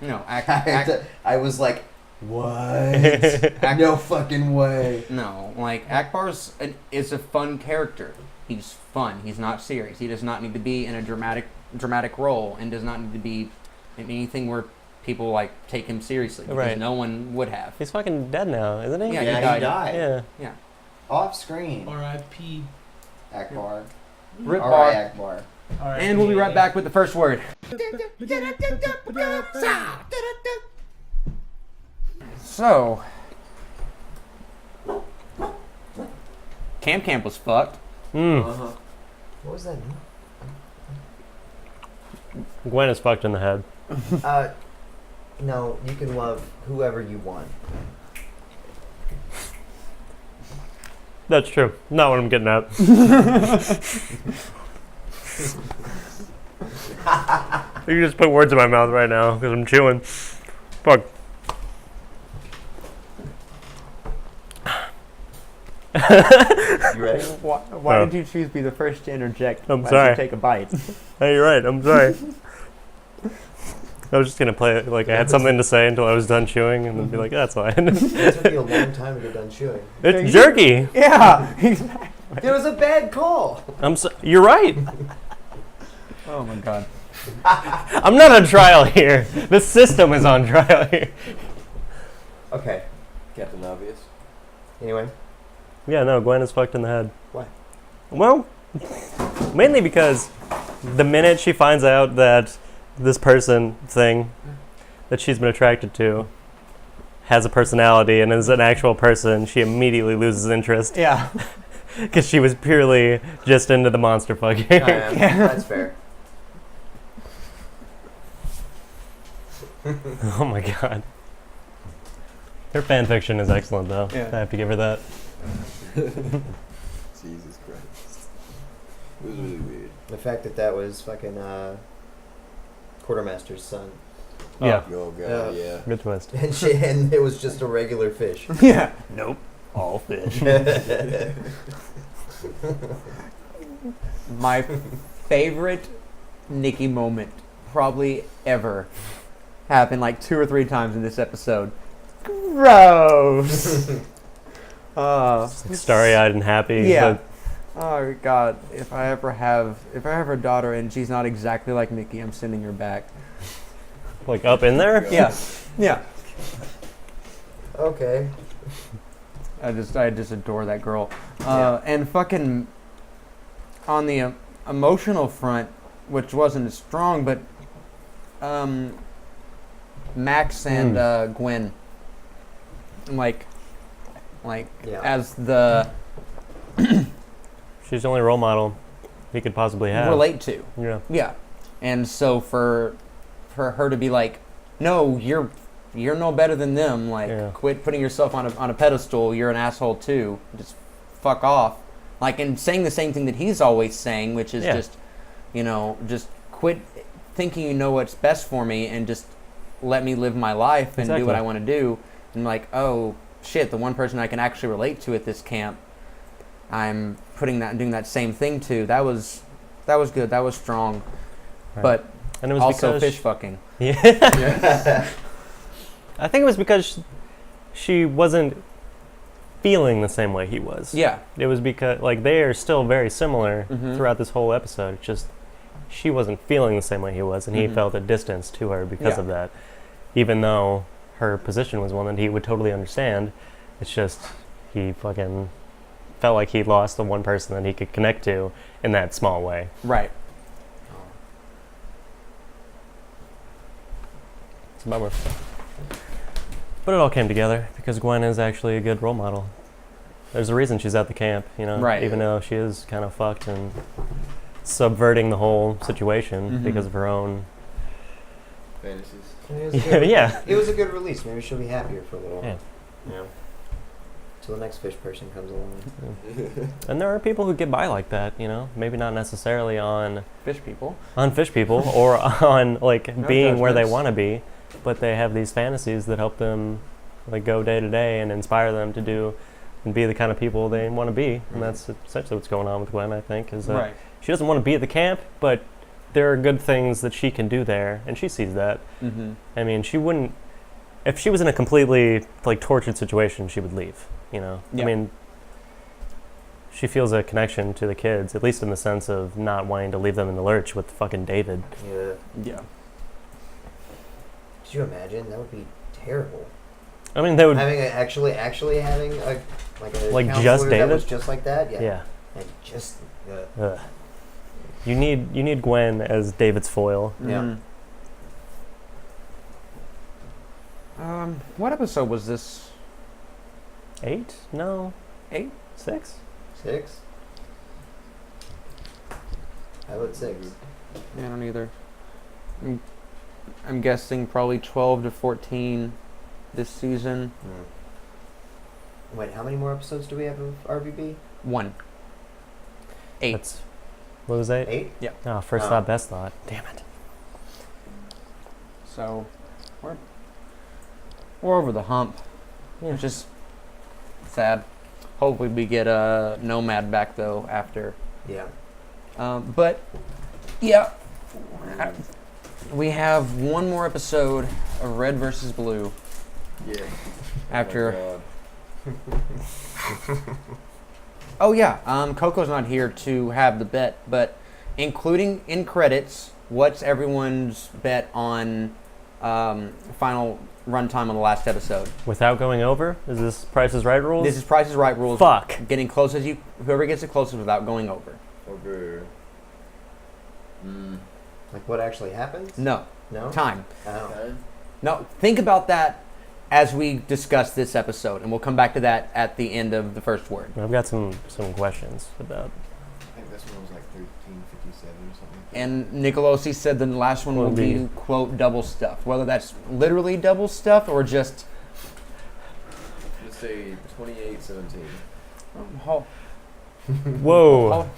No, I was like, what? No fucking way. No, like Akbar's is a fun character. He's fun. He's not serious. He does not need to be in a dramatic role, and does not need to be in anything where people like take him seriously. Because Right. no one would have. He's fucking dead now, isn't he? Yeah, Yeah, he died. Yeah. Yeah. Off screen. R.I.P. Akbar. Rip All bar. right, Akbar. And we'll be right back with the first word. So, Camp was fucked. Mm. What was that? Gwen is fucked in the head. No, you can love whoever you want. That's true. Not what I'm getting at. You just put words in my mouth right now because I'm chewing. Fuck. You ready? Why Oh. did you choose to be the first to interject? I'm as sorry. You take a bite. Hey, you're right. I'm sorry. I was just gonna play it like I had something to say until I was done chewing, and then be like, "That's fine." It took you a long time to get done chewing. It's jerky. Yeah. It was a bad call. You're right. Oh my god. I'm not on trial here. The system is on trial here. Okay. Captain Obvious. Anyway. Yeah, no, Gwen is fucked in the head. Why? Well, mainly because the minute she finds out that this person thing that she's been attracted to has a personality and is an actual person, she immediately loses interest Yeah. because she was purely just into the monster fucking. That's fair. Oh my god. Her fan fiction is excellent, though. Yeah. I have to give her that. Jesus Christ. It was really weird. The fact that was fucking Quartermaster's son. Yeah, Oh god, yeah. good twist. And it was just a regular fish. Yeah. Nope. All fish. My favorite Nikki moment probably ever happened like 2 or 3 times in this episode. Gross. Starry-eyed and happy. Yeah. but Oh god, if I ever have a daughter and she's not exactly like Nikki, I'm sending her back. like up in there? Yeah. Yeah. Okay. I just adore that girl. And fucking on the emotional front, which wasn't as strong, but Max and Gwen, like Yeah. as the She's the only role model he could possibly have. relate to. Yeah. Yeah. And so for her to be like, no, you're no better than them. Like, Yeah. quit putting yourself on a pedestal. You're an asshole too. Just fuck off. Like, and saying the same thing that he's always saying, which is Yeah. just, just quit thinking you know what's best for me and just let me live my life and do Exactly. what I want to do. And like, oh shit, the one person I can actually relate to at this camp, I'm doing that same thing to. That was good. That was strong. Right. But And it was also because fish fucking. Yeah. I think it was because she wasn't feeling the same way he was. Yeah. It was because like they are still very similar Mhm. throughout this whole episode. It's just she wasn't feeling the same way he was, and he Mhm. felt a distance to her because Yeah. of that. Even though her position was one that he would totally understand, it's just he fucking felt like he lost the one person that he could connect to in that small way. Right. It's a bummer. But it all came together because Gwen is actually a good role model. There's a reason she's at the camp, Right. even though she is kind of fucked and subverting the whole situation Mhm. because of her own. Fantasies. It was a good, Yeah. It was a good release. Maybe she'll be happier for a little while. Yeah. You know, till the next fish person comes along. And there are people who get by like that, you know. Maybe not necessarily on Fish people. fish people or on like No being where they judgments. want to be, but they have these fantasies that help them like go day to day and inspire them to do and be the kind of people they want to be. And that's essentially what's going on with Gwen, I think, is that Right. she doesn't want to be at the camp, but there are good things that she can do there, and she sees that. Mm-hmm. I mean, she wouldn't, if she was in a completely like tortured situation, she would leave, you know. Yeah. I mean, she feels a connection to the kids, at least in the sense of not wanting to leave them in the lurch with fucking David. Yeah. Yeah. Could you imagine? That would be terrible. I mean, they would, Having actually having a Like counselor just that David? was just like that. Yeah. yeah. And just Ugh. You need Gwen as David's foil. Yeah. What episode was this? 8? No. 8? 6? 6. I would 6. Yeah, I don't either. I'm guessing probably 12 to 14 this season. Wait, how many more episodes do we have of RVB? 1. 8. That's, what was 8? 8. Oh, first Oh. thought, best thought. Damn it. So we're over the hump. Yeah. Which is sad. Hopefully we get Nomad back though after. Yeah. But yeah, we have one more episode of Red versus Blue Yeah. after. Oh my God. Oh yeah, Coco's not here to have the bet, but including in credits, what's everyone's bet on final runtime on the last episode? Without going over? Is this Price is Right rules? This is Price is Right rules. Fuck. Getting close as whoever gets it closest without going over. Over. Like what actually happens? No, No. time. Oh. Okay. No, think about that as we discuss this episode, and we'll come back to that at the end of the first word. I've got some questions about. I think this one was like 1357 or something. Like that. And Nicolosi said the last one will Will be- be, quote, double stuff. Whether that's literally double stuff or just... Let's say 2817. Hold, Whoa!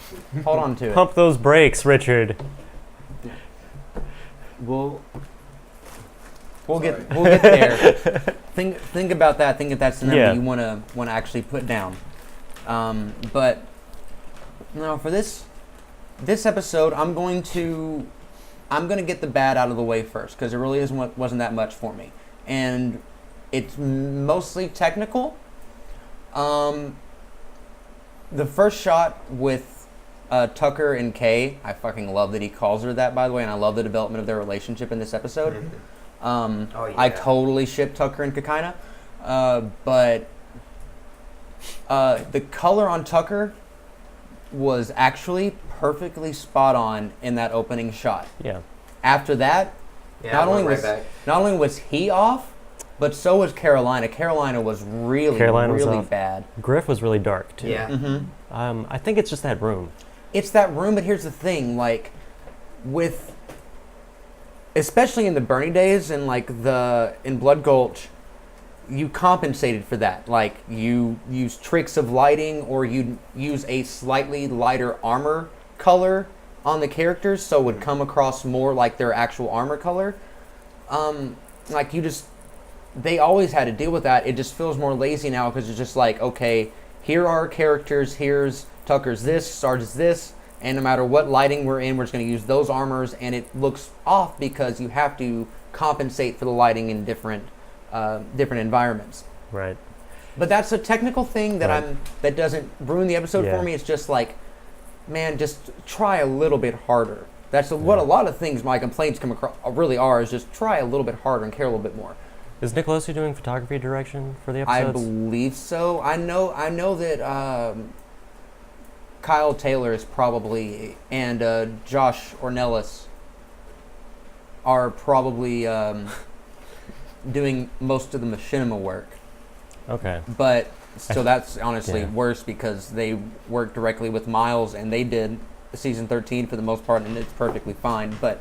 hold on to it. Pump those brakes, Richard. We'll Sorry. get there. think about that. Think if that's the number Yeah. you want to actually put down. But no, for this episode, I'm going to get the bad out of the way first because it really wasn't that much for me, and it's mostly technical. The first shot with Tucker and Kay, I fucking love that he calls her that, by the way, and I love the development of their relationship in this episode. Oh, yeah. I totally ship Tucker and Kakina, but the color on Tucker was actually perfectly spot on in that opening shot. Yeah. After that, Yeah, not I went only right back. not only was he off, but so was Carolina. Carolina was really Carolina was really off. bad. Griff was really dark too. Yeah. Mm-hmm. I think it's just that room. It's that room, but here's the thing, like with especially in the Bernie days and like in Blood Gulch, you compensated for that. Like you use tricks of lighting or you use a slightly lighter armor color on the characters so it would come across more like their actual armor color. Like they always had to deal with that. It just feels more lazy now because it's just like, okay, here are our characters, here's Tucker's this, Sarge's this, and no matter what lighting we're in, we're just going to use those armors, and it looks off because you have to compensate for the lighting in different environments. Right. But that's a technical thing that Right. that doesn't ruin the episode Yeah. for me. It's just like, man, just try a little bit harder. That's what a lot of things my complaints come across really are, is just try a little bit harder and care a little bit more. Is Nicolosi doing photography direction for the I episodes? believe so. I know that Kyle Taylor is probably, and Josh Ornelas are probably doing most of the machinima work. Okay. But so that's honestly Yeah. worse because they work directly with Miles, and they did season 13 for the most part, and it's perfectly fine. But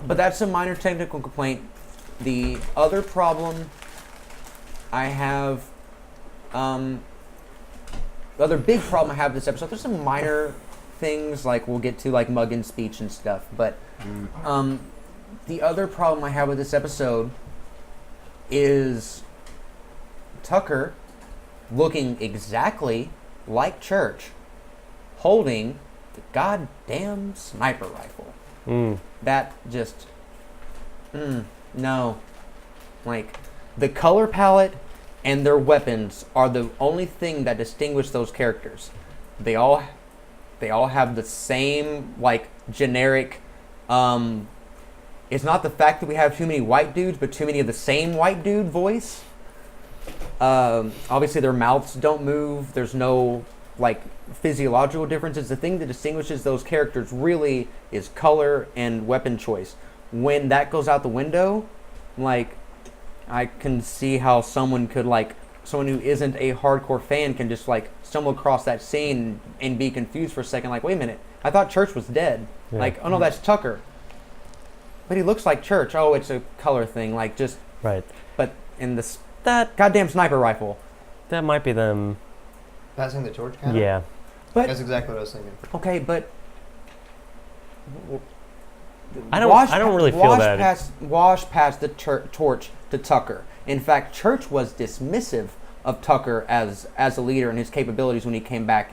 that's a minor technical complaint. The other problem I have, the other big problem I have with this episode, there's some minor things like we'll get to, like Muggin's speech and stuff, but the other problem I have with this episode is Tucker looking exactly like Church holding the goddamn sniper rifle. That just no. Like, the color palette and their weapons are the only thing that distinguish those characters. They all have the same, like, generic, it's not the fact that we have too many white dudes, but too many of the same white dude voice. Obviously their mouths don't move. There's no, like, physiological differences. The thing that distinguishes those characters really is color and weapon choice. When that goes out the window, like, I can see how someone could, like, someone who isn't a hardcore fan can just, like, stumble across that scene and be confused for a second, like, wait a minute, I thought Church was dead. Yeah. Like, oh no, that's Tucker. But he looks like Church. Oh, it's a color thing, like, just... Right. But in this... That goddamn sniper rifle. That might be them. Passing the torch, kind of? Yeah. But... That's exactly what I was thinking. Okay, but... I don't really feel that. Wash passed the torch to Tucker. In fact, Church was dismissive of Tucker as a leader and his capabilities when he came back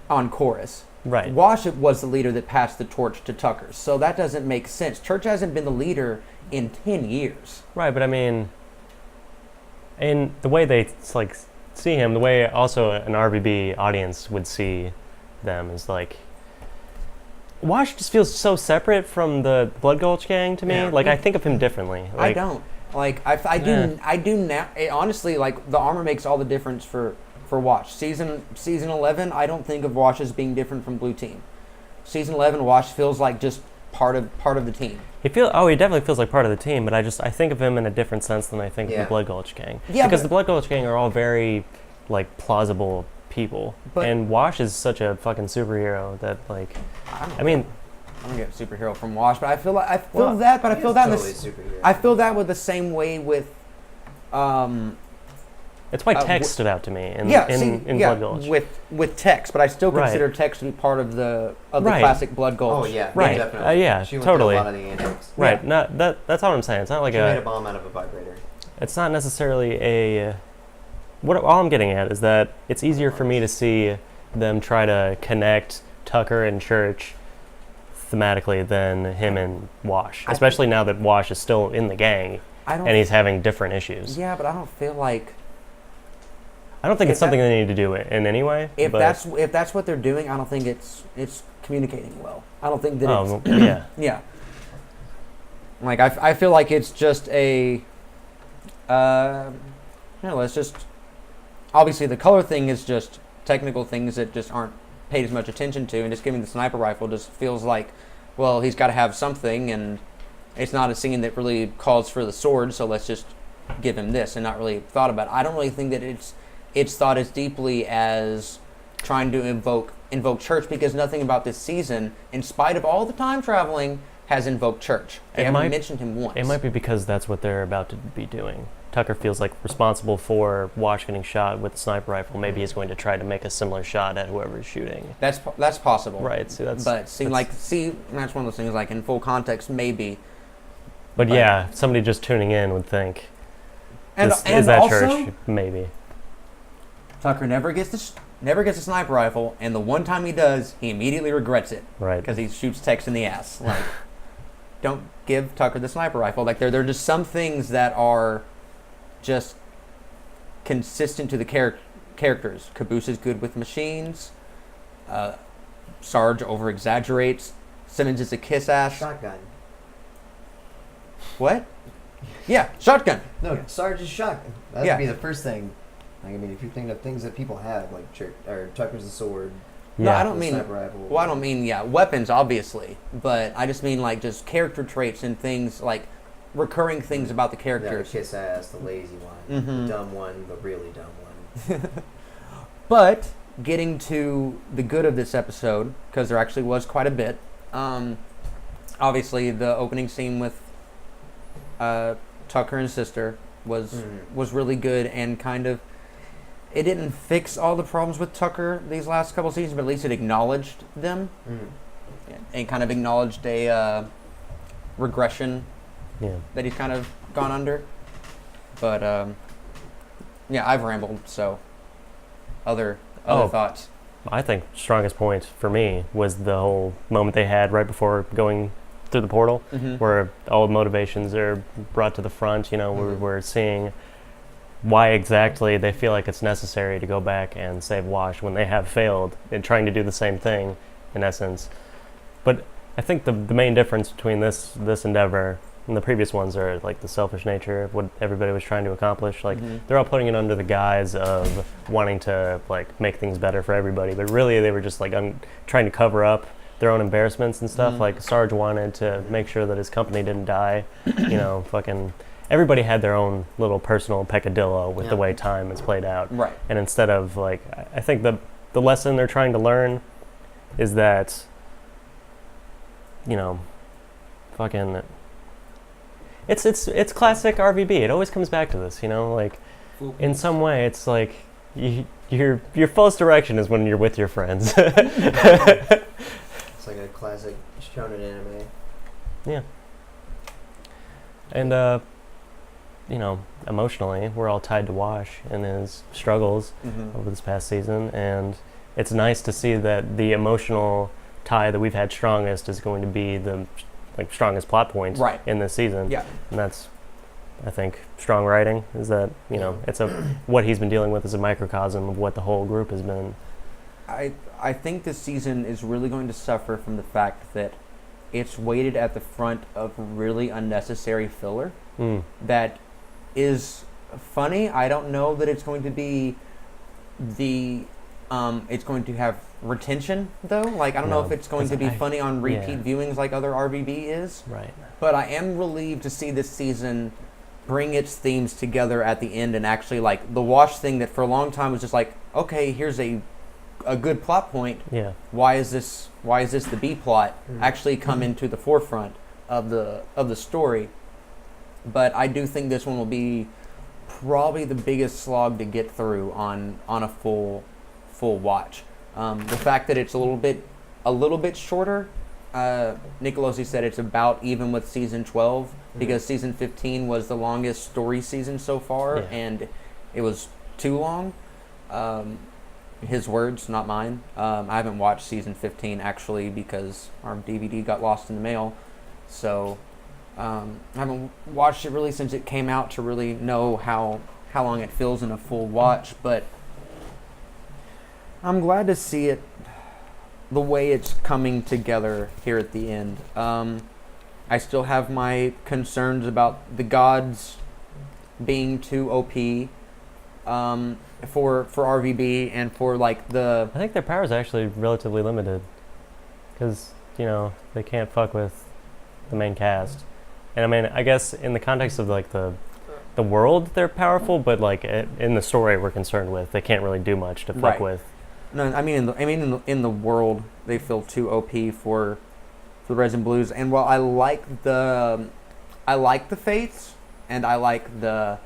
on Chorus. Right. Wash was the leader that passed the torch to Tucker. So that doesn't make sense. Church hasn't been the leader in 10 years. Right, but I mean, in the way they like see him, the way also an RBB audience would see them is like, Wash just feels so separate from the Blood Gulch gang to me. Yeah. Like, I think of him differently. Like, I don't. Like, I do now. Honestly, like, the armor makes all the difference for Wash. Season 11, I don't think of Wash as being different from Blue Team. Season 11, Wash feels like just part of the team. he definitely feels like part of the team, but I think of him in a different sense than I think of Yeah. the Blood Gulch gang. Yeah, because but- the Blood Gulch gang are all very, like, plausible people. But- and Wash is such a fucking superhero that, like, I mean, I don't get superhero from Wash, but I feel Well, that, but I feel that Totally superhero. I feel that with the same way with it's why Tex stood out to me in Blood Gulch. with Tex, but I still Right. consider Tex to be part of the Right. classic Blood Gulch. Oh, yeah. Right. Definitely. Yeah, She went totally. through a lot of the antics. Right. Yeah. That's all I'm saying. It's not like She made a bomb out of a vibrator. It's not necessarily a. All I'm getting at is that it's easier for me to see them try to connect Tucker and Church thematically than him and Wash, especially now that Wash is still in the gang and he's having different issues. Yeah, but I don't feel like I don't think If it's something that- they need to do in any way. if but, that's what they're doing, I don't think it's communicating well. I don't think that oh it's yeah, yeah. Like I feel like it's just a it's just obviously the color thing is just technical things that just aren't paid as much attention to, and just giving the sniper rifle just feels like, well, he's got to have something, and it's not a scene that really calls for the sword, so let's just give him this and not really thought about it. I don't really think that it's thought as deeply as trying to invoke Church, because nothing about this season, in spite of all the time traveling, has invoked Church. They haven't mentioned him once. It might be because that's what they're about to be doing. Tucker feels like responsible for Wash getting shot with a sniper rifle. Maybe he's going to try to make a similar shot at whoever's shooting. That's possible. Right. See, that's But that's that's one of those things. Like in full context, maybe. But yeah, somebody just tuning in would think, And is that also, Church? Maybe. Tucker never gets a sniper rifle, and the one time he does, he immediately regrets it Right. because he shoots Tex in the ass. Like, don't give Tucker the sniper rifle. Like there are just some things that are just consistent to the characters. Caboose is good with machines. Sarge over exaggerates. Simmons is a kiss ass. Shotgun. What? Yeah, shotgun. No, Sarge is shotgun. That Yeah. would be the first thing. Like, I mean, if you're thinking of things that people have, like Tucker's the sword. No, Yeah. I don't the mean. sniper rifle. Well, I don't mean weapons, obviously, but I just mean like just character traits and things like recurring things about the Yeah, the characters. kiss ass, the lazy one, Mhm. the dumb one, the really dumb one. But getting to the good of this episode, because there actually was quite a bit. Obviously, the opening scene with Tucker and sister was really good, and kind of, it didn't fix all the problems with Tucker these last couple seasons, but at least it acknowledged them and kind of acknowledged a regression that he's kind of gone under. But yeah, I've rambled. So other thoughts. I think strongest point for me was the whole moment they had right before going through the portal, where all the motivations are brought to the front. You know, we're seeing why exactly they feel like it's necessary to go back and save Wash when they have failed in trying to do the same thing, in essence. But I think the main difference between this endeavor and the previous ones are like the selfish nature of what everybody was trying to accomplish. Like they're all putting it under the guise of wanting to like make things better for everybody, but really they were just like trying to cover up their own embarrassments and stuff. Like Sarge wanted to make sure that his company didn't die. You know, fucking everybody had their own little personal peccadillo with the way time is played out. Right. And instead of like, I think the lesson they're trying to learn is that, you know, fucking, it's classic RVB. It always comes back to this, you know, like in some way it's like your fullest direction is when you're with your friends. It's like a classic shonen anime. Yeah. And you know, emotionally, we're all tied to Wash and his struggles over this past season, and it's nice to see that the emotional tie that we've had strongest is going to be the like strongest plot point in this season. Yeah, and that's, I think, strong writing. Is that, you know, it's what he's been dealing with is a microcosm of what the whole group has been. I think this season is really going to suffer from the fact that it's weighted at the front of really unnecessary filler that is funny. I don't know that it's going to be it's going to have retention though. Like I don't know if it's going to be funny on repeat viewings like other RVB is. Right. But I am relieved to see this season bring its themes together at the end and actually like the Wash thing that for a long time was just like, okay, here's a good plot point. Yeah. Why is this the B plot actually come into the forefront of the story? But I do think this one will be probably the biggest slog to get through on a full watch. The fact that it's a little bit shorter, Nicolosi said it's about even with season 12 because season 15 was the longest story season so far, and it was too long. His words, not mine. I haven't watched season 15 actually because our DVD got lost in the mail, so I haven't watched it really since it came out to really know how long it feels in a full watch. But I'm glad to see it the way it's coming together here at the end. I still have my concerns about the gods being too OP for RVB and for like the... I think their power is actually relatively limited because, you know, they can't fuck with the main cast. And I mean, I guess in the context of like the world, they're powerful, but like in the story we're concerned with, they can't really do much to fuck with. No, I mean in the world, they feel too OP for the Reds and Blues. And while I like the Fates, and I like that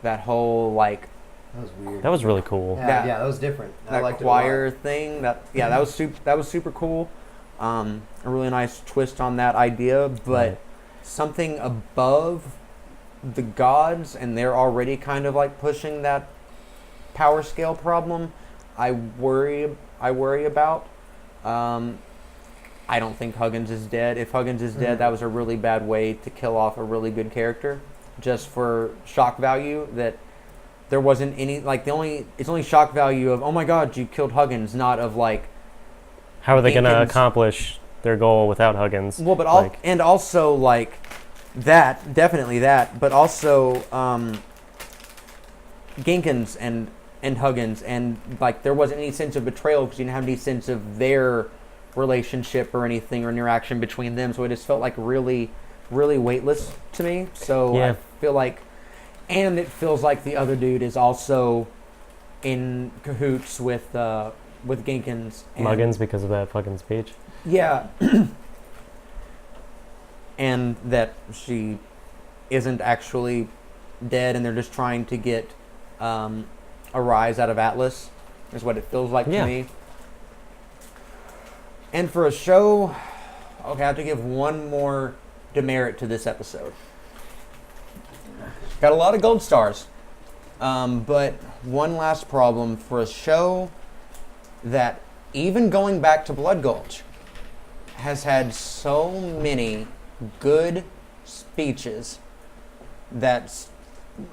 whole like... That was weird. That was really cool. Yeah, that was different. That liked choir it a lot. thing. That was super cool. A really nice twist on that idea, but something above the gods, and they're already kind of like pushing that power scale problem. I worry about. I don't think Huggins is dead. If Huggins is dead, that was a really bad way to kill off a really good character, just for shock value. That there wasn't any like it's only shock value of, oh my god, you killed Huggins, not of like how are they going to accomplish their goal without Huggins. Well, but and also like that, definitely that, but also Ginkins and Huggins, and like there wasn't any sense of betrayal because you didn't have any sense of their relationship or anything or interaction between them, so it just felt like really, really weightless to me. So I feel like, and it feels like the other dude is also in cahoots with Ginkins. And, Muggins because of that fucking speech. Yeah. And that she isn't actually dead, and they're just trying to get a rise out of Atlas, is what it feels like Yeah. to me. And for a show, okay, I have to give one more demerit to this episode. Got a lot of gold stars, but one last problem for a show that, even going back to Blood Gulch, has had so many good speeches that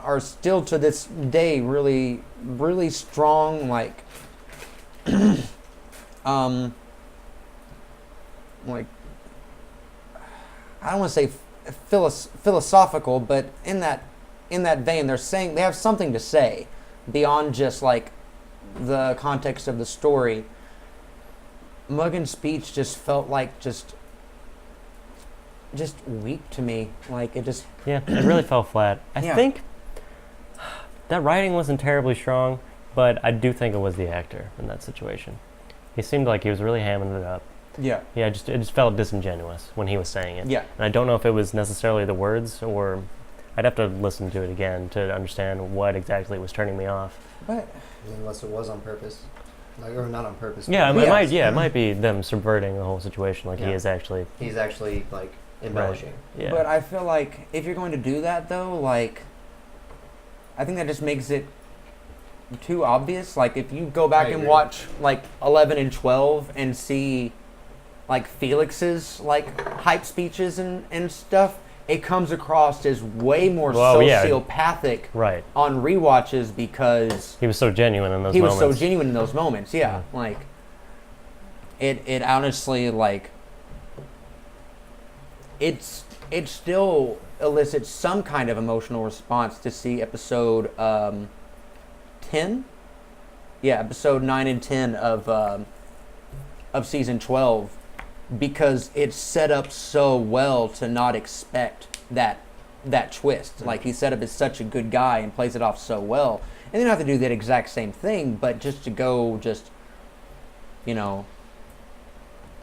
are still to this day really, really strong, like, like, I don't want to say philosophical, but in that vein, they're saying they have something to say beyond just like the context of the story. Muggin's speech just felt like just weak to me. Like it just Yeah, it really fell flat. I Yeah. think that writing wasn't terribly strong, but I do think it was the actor in that situation. He seemed like he was really hamming it up. yeah. Yeah, it just felt disingenuous when he was saying it. Yeah. And I don't know if it was necessarily the words, or I'd have to listen to it again to understand what exactly was turning me off. But Unless it was on purpose, like, or not on purpose. Yeah, but it might be them subverting the whole situation. Like he Yeah. is actually. he's actually like embellishing. Yeah. But I feel like if you're going to do that, though, like, I think that just makes it too obvious. Like, if you go back I and agree. watch, like, 11 and 12 and see, like, Felix's, like, hype speeches and stuff, it comes across as way more Well, yeah. sociopathic Right. on rewatches because He was so genuine in those he was moments. so genuine in those moments. Yeah, like, it honestly, like, it still elicits some kind of emotional response to see episode 10. Yeah, episode 9 and 10 of season 12, because it's set up so well to not expect that twist. Like, he's set up as such a good guy and plays it off so well. And they don't have to do that exact same thing, but just to go you know,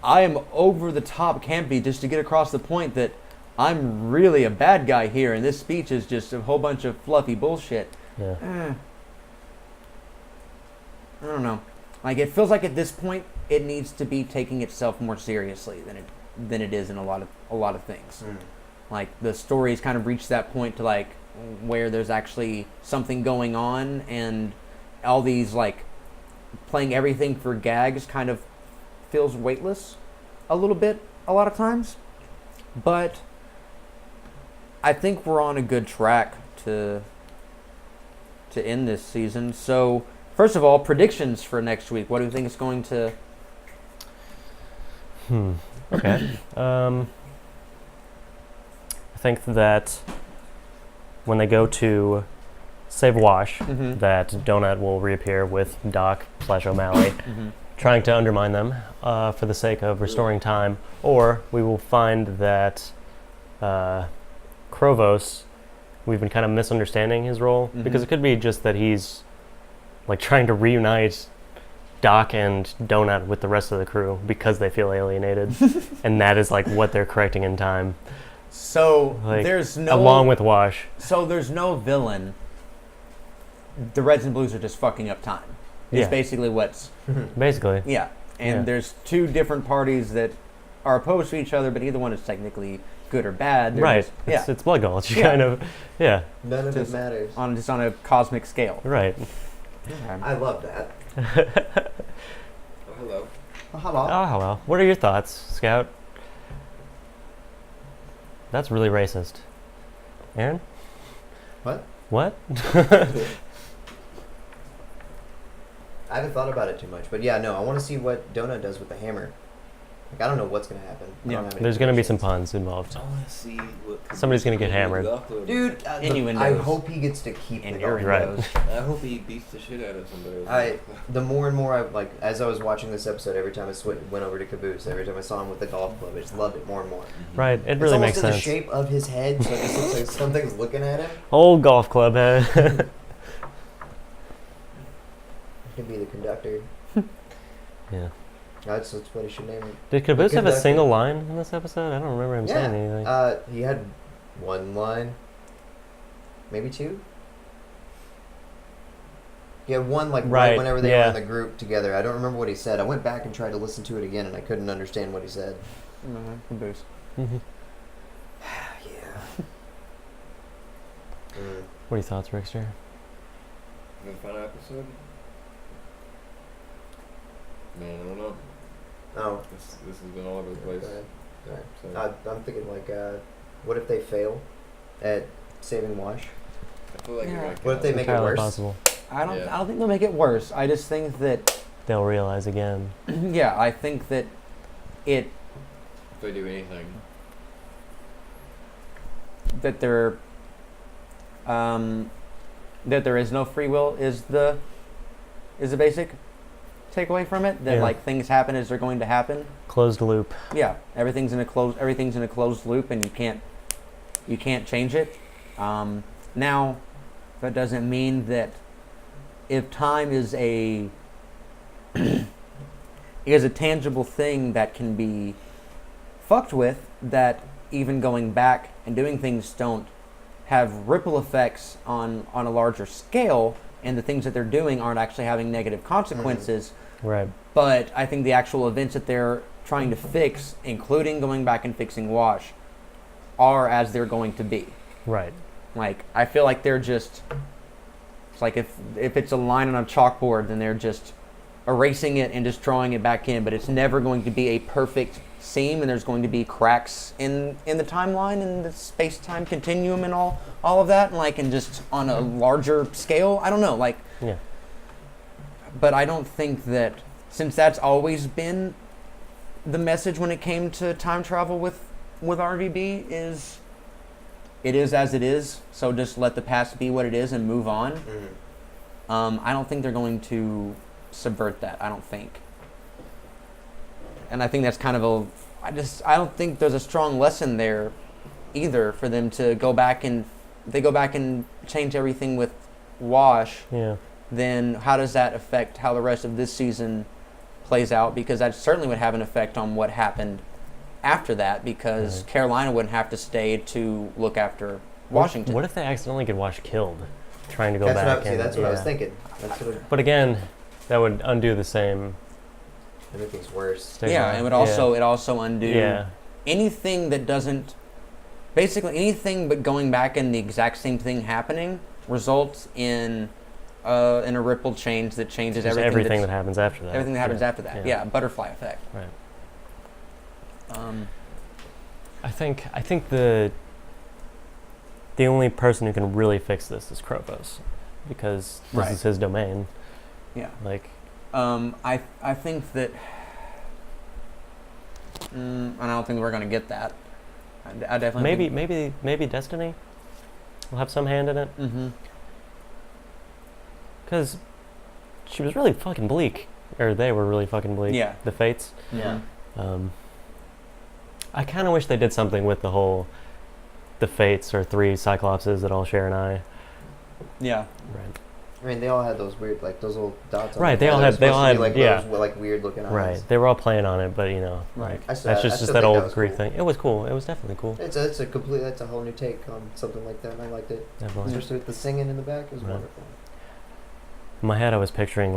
I am over the top campy just to get across the point that I'm really a bad guy here, and this speech is just a whole bunch of fluffy bullshit. Yeah. I don't know. Like, it feels like at this point it needs to be taking itself more seriously than it is in a lot of things. Like, the story's kind of reached that point to, like, where there's actually something going on, and all these, like, playing everything for gags kind of feels weightless a little bit a lot of times. But I think we're on a good track to end this season. So, first of all, predictions for next week. What do you think is going to... Okay. I think that when they go to save Wash, Mhm. that Donut will reappear with Doc/O'Malley, trying to undermine them for the sake of restoring time, or we will find that Krovos, we've been kind of misunderstanding his role, because it could be just that he's like trying to reunite Doc and Donut with the rest of the crew because they feel alienated, and that is like what they're correcting in time. So, Like, there's no... along with Wash. So, there's no villain. The Reds and Blues are just fucking up time. It's Yeah. basically what's... Basically. Yeah. And Yeah. there's two different parties that are opposed to each other, but either one is technically good or bad. They're Right. just- It's Blood Gulch, Yeah. kind of. Yeah. None of Just it matters. on a cosmic scale. Right. I love that. Hello. Oh, hello. Oh, hello. What are your thoughts, Scout? That's really racist. Aaron? What? What? I haven't thought about it too much, but yeah, no, I want to see what Donut does with the hammer. Like, I don't know what's gonna happen. I Yeah. don't have any There's going to be some predictions. puns involved. I want to see what. Somebody's gonna get hammered. Dude, Innuendos. I hope he gets to keep And the golf Right. innuendos. I hope he beats the shit out of somebody. The more and more I like, as I was watching this episode, every time I went over to Caboose, every time I saw him with the golf club, I just loved it more and more. Right. It It's really almost makes in the sense. shape of his head, so it just looks like something's looking at him. Old golf club head. Could be the conductor. Yeah. That's what he should name it. Did Caboose have a conductor. single line in this episode? I don't remember him saying anything. He had one line, maybe two. He had one right whenever they were in the group together. I don't remember what he said. I went back and tried to listen to it again, and I couldn't understand what he said. Caboose. Mm-hmm. Yeah. What are your thoughts, Rickster? The final episode? Man, I don't know. Oh. This has been all over the place. Alright. So, I'm thinking what if they fail at saving Wash? I feel like Yeah. you're gonna What if they kill make us. it worse? Possible. I don't Yeah. think they'll make it worse. I just think that They'll realize again. yeah, I think that it If they do anything. that there is no free will is the basic takeaway from it. That Yeah. like things happen as they're going to happen. Closed loop. Yeah, everything's in a closed loop, and you can't change it. Now, that doesn't mean that if time is a tangible thing that can be fucked with, that even going back and doing things don't have ripple effects on a larger scale, and the things that they're doing aren't actually having negative consequences. Right. But I think the actual events that they're trying to fix, including going back and fixing Wash, are as they're going to be. Right. Like, I feel like they're just... It's like if it's a line on a chalkboard, then they're just erasing it and just drawing it back in. But it's never going to be a perfect seam, and there's going to be cracks in the timeline and the space-time continuum and all of that. And just on a larger scale, I don't know. Yeah. But I don't think that, since that's always been the message when it came to time travel with RVB, is it is as it is, so just let the past be what it is and move on. I don't think they're going to subvert that, I don't think. And I think that's kind of I don't think there's a strong lesson there either for them to go back and, if they go back and change everything with Wash, Yeah. then how does that affect how the rest of this season plays out? Because that certainly would have an effect on what happened after that, because Right. Carolina wouldn't have to stay to look after Washington. What if they accidentally get Wash killed, trying to go That's back? that's what I was yeah. thinking. That's what But again, that would undo the same. everything's worse. stigma. Yeah, it would also undo Yeah. anything that doesn't, basically anything but going back and the exact same thing happening results in a ripple change that changes Just everything that happens after that. everything that happens Yeah. after that. Yeah, butterfly effect. Right. Um, I think the only person who can really fix this is Krovos, because this Right. is his domain. yeah. Like, I think that, and I don't think we're gonna get that. I definitely maybe Destiny will have some hand in it, Mm-hmm. because she was really fucking bleak, or they were really fucking bleak. Yeah. The Fates. Yeah. I kind of wish they did something with the Fates, or 3 Cyclopses that all share an eye. Yeah. Right. I mean, they all had those weird, those little dots. Right, On they the all head. had- they They're all supposed to had- be, yeah. those, weird looking eyes. Right. They were all playing on it, but Right. that's I just still that think old that was Greek cool. thing. It was cool. It was definitely cool. That's a whole new take on something like that, and I liked it. Definitely. Especially with the singing in the back, it was Right. wonderful. In my head, I was picturing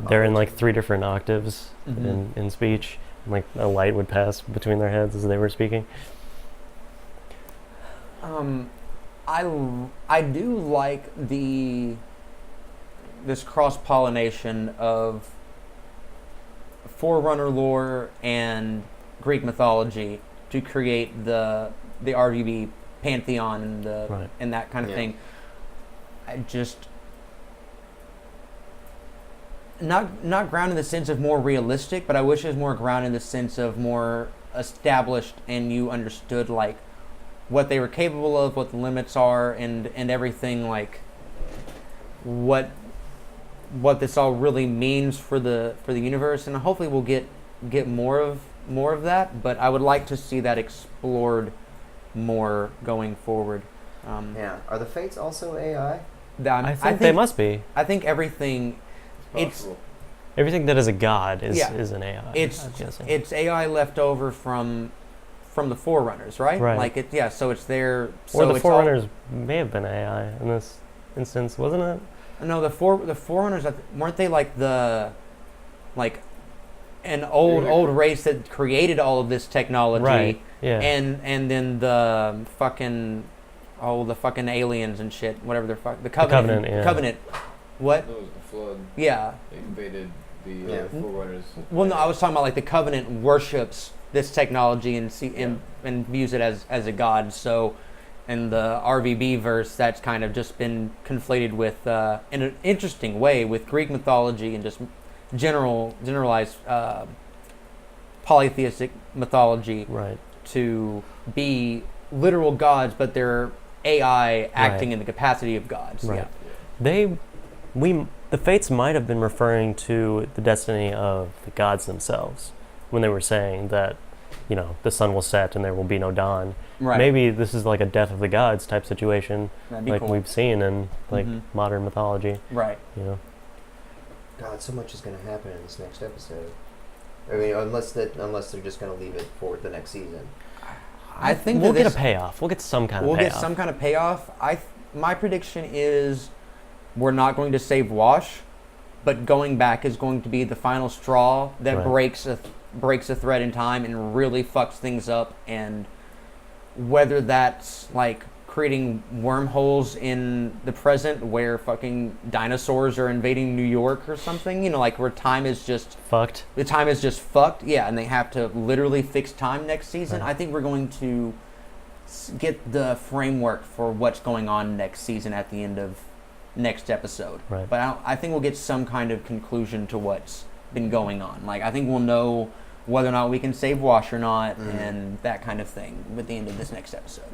they're in 3 different octaves Mhm. in speech, and a light would pass between their heads as they were speaking. I do like this cross pollination of Forerunner lore and Greek mythology to create the RVB pantheon and Right. and that kind of Yeah. thing. I just not grounded in the sense of more realistic, but I wish it was more grounded in the sense of more established, and you understood what they were capable of, what the limits are, and everything, what this all really means for the universe. And hopefully we'll get more of that, but I would like to see that explored more going forward. Yeah. Are the Fates also AI? I think they must be. I think everything It's Possible. Everything that is a god is Yeah. is an AI. it's I'm guessing. it's AI left over from the Forerunners, right? Right. Like so it's there. or So the it's all- Forerunners may have been AI in this instance, wasn't it? No, the Forerunners weren't they like an old race that created all of this technology, Right. Yeah. and then the fucking aliens and shit, whatever they're the Covenant. Covenant, yeah. Covenant. What? That was the flood. Yeah. They invaded the Yeah. Forerunners. Well, no, I was talking about like the Covenant worships this technology and and views it as a god. So, in the RVB verse, that's kind of just been conflated with in an interesting way with Greek mythology and just generalized polytheistic mythology Right. to be literal gods, but they're AI acting Right. in the capacity of gods. Right. Yeah. The Fates might have been referring to the destiny of the gods themselves when they were saying that, the sun will set and there will be no dawn. Right. Maybe this is like a death of the gods type situation, That'd be like cool. we've seen in Mhm. modern mythology. Right. God, so much is going to happen in this next episode. I mean, unless they're just going to leave it for the next season. I think we'll that get a this- payoff. We'll get some kind We'll of payoff. get some kind of payoff. My prediction is we're not going to save Wash, but going back is going to be the final straw that Right. breaks a thread in time and really fucks things up. And whether that's like creating wormholes in the present where fucking dinosaurs are invading New York or something, like where time is just Fucked. the time is just fucked. Yeah, and they have to literally fix time next season. Right. I think we're going to get the framework for what's going on next season at the end of next episode. Right. But I think we'll get some kind of conclusion to what's been going on. Like, I think we'll know whether or not we can save Wash or not, Mhm. and that kind of thing at the end of this next episode.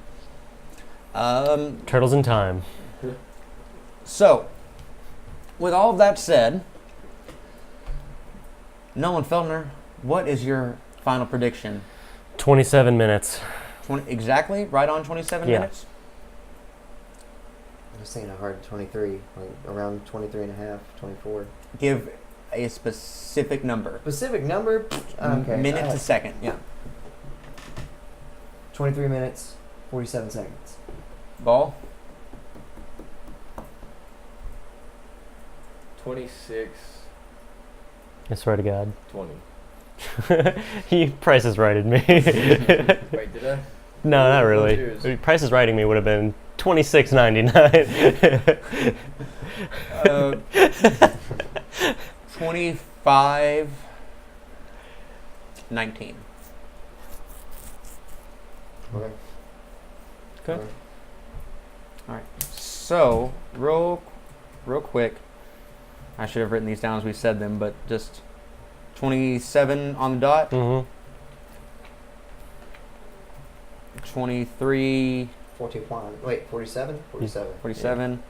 Turtles in Time. So, with all of that said, Nolan Feldner, what is your final prediction? 27 minutes. 20, exactly? Right on 27 Yeah. minutes? I was saying a hard 23, like around 23 and a half, 24. Give a specific number. Specific number? Okay. Minute to second, yeah. 23 minutes, 47 seconds. Ball? 26, I swear to God. 20. He Price is righted me. Wait, did I? No, not really. Cheers. Price is writing me would have been $26.99. 25, 19. Okay. Okay. So, real quick, I should have written these down as we said them, but just 27 on the dot, Mm-hmm. 23, 41. Wait, 47? 47. 47,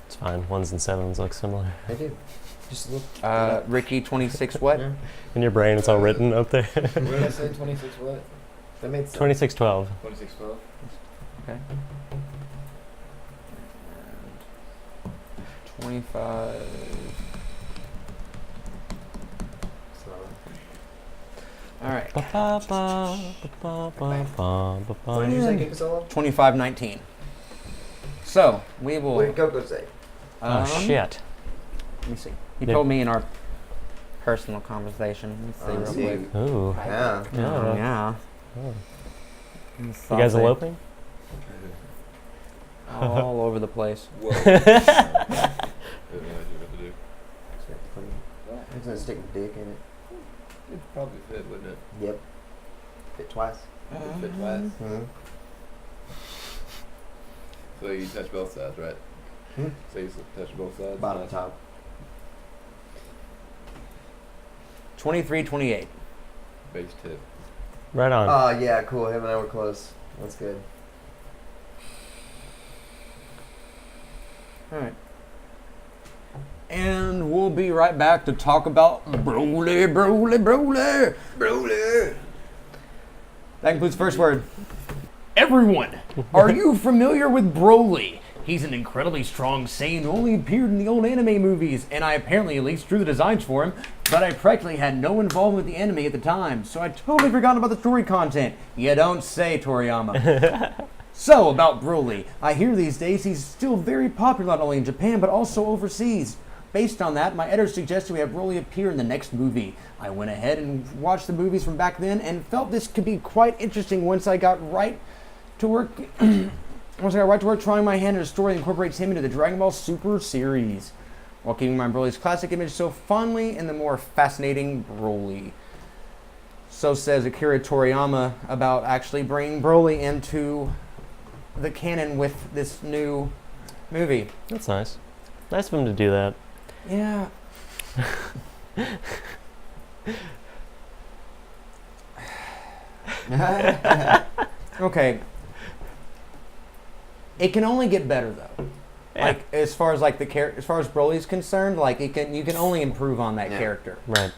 It's fine. Ones and sevens look similar. I do. Just look. Ricky 26 what? Yeah. In your brain, it's all written up there. What did I say? 26 what? That made sense. 2612. 26 12? Okay. 25. All right. What did you say, Kika Solo? 25-19. So we will. What did Coco say? Oh, shit. Let me see. He Did- told me in our personal conversation. Let's see Let's real see. quick. Ooh. Yeah. Yeah. Yeah. Oh. Let's You guys see. eloping? All over the place. Whoa. I didn't realize you were about to do. I'm gonna stick a dick in it. It'd probably fit, wouldn't it? Yep. Fit twice. It'd fit flat. Mm-hmm. So you touch both sides, right? Hmm? So you touch both sides? Bottom and top. 23-28. Base tip. Right on. Oh, yeah, cool. Him and I were close. That's good. All right. And we'll be right back to talk about Broly. That includes first word. Everyone, are you familiar with Broly? He's an incredibly strong Saiyan who only appeared in the old anime movies, and I apparently at least drew the designs for him, but I practically had no involvement with the anime at the time, so I totally forgot about the story content. You don't say, Toriyama. So, about Broly. I hear these days he's still very popular not only in Japan, but also overseas. Based on that, my editor suggested we have Broly appear in the next movie. I went ahead and watched the movies from back then and felt this could be quite interesting once I got right to work trying my hand at a story that incorporates him into the Dragon Ball Super series, while keeping my Broly's classic image so fondly in the more fascinating Broly. So says Akira Toriyama about actually bringing Broly into the canon with this new movie. That's nice. Nice of him to do that. Yeah. Okay. It can only get better though. Yeah. Like as far as like as far as Broly's concerned, like you can only improve on that character. Right.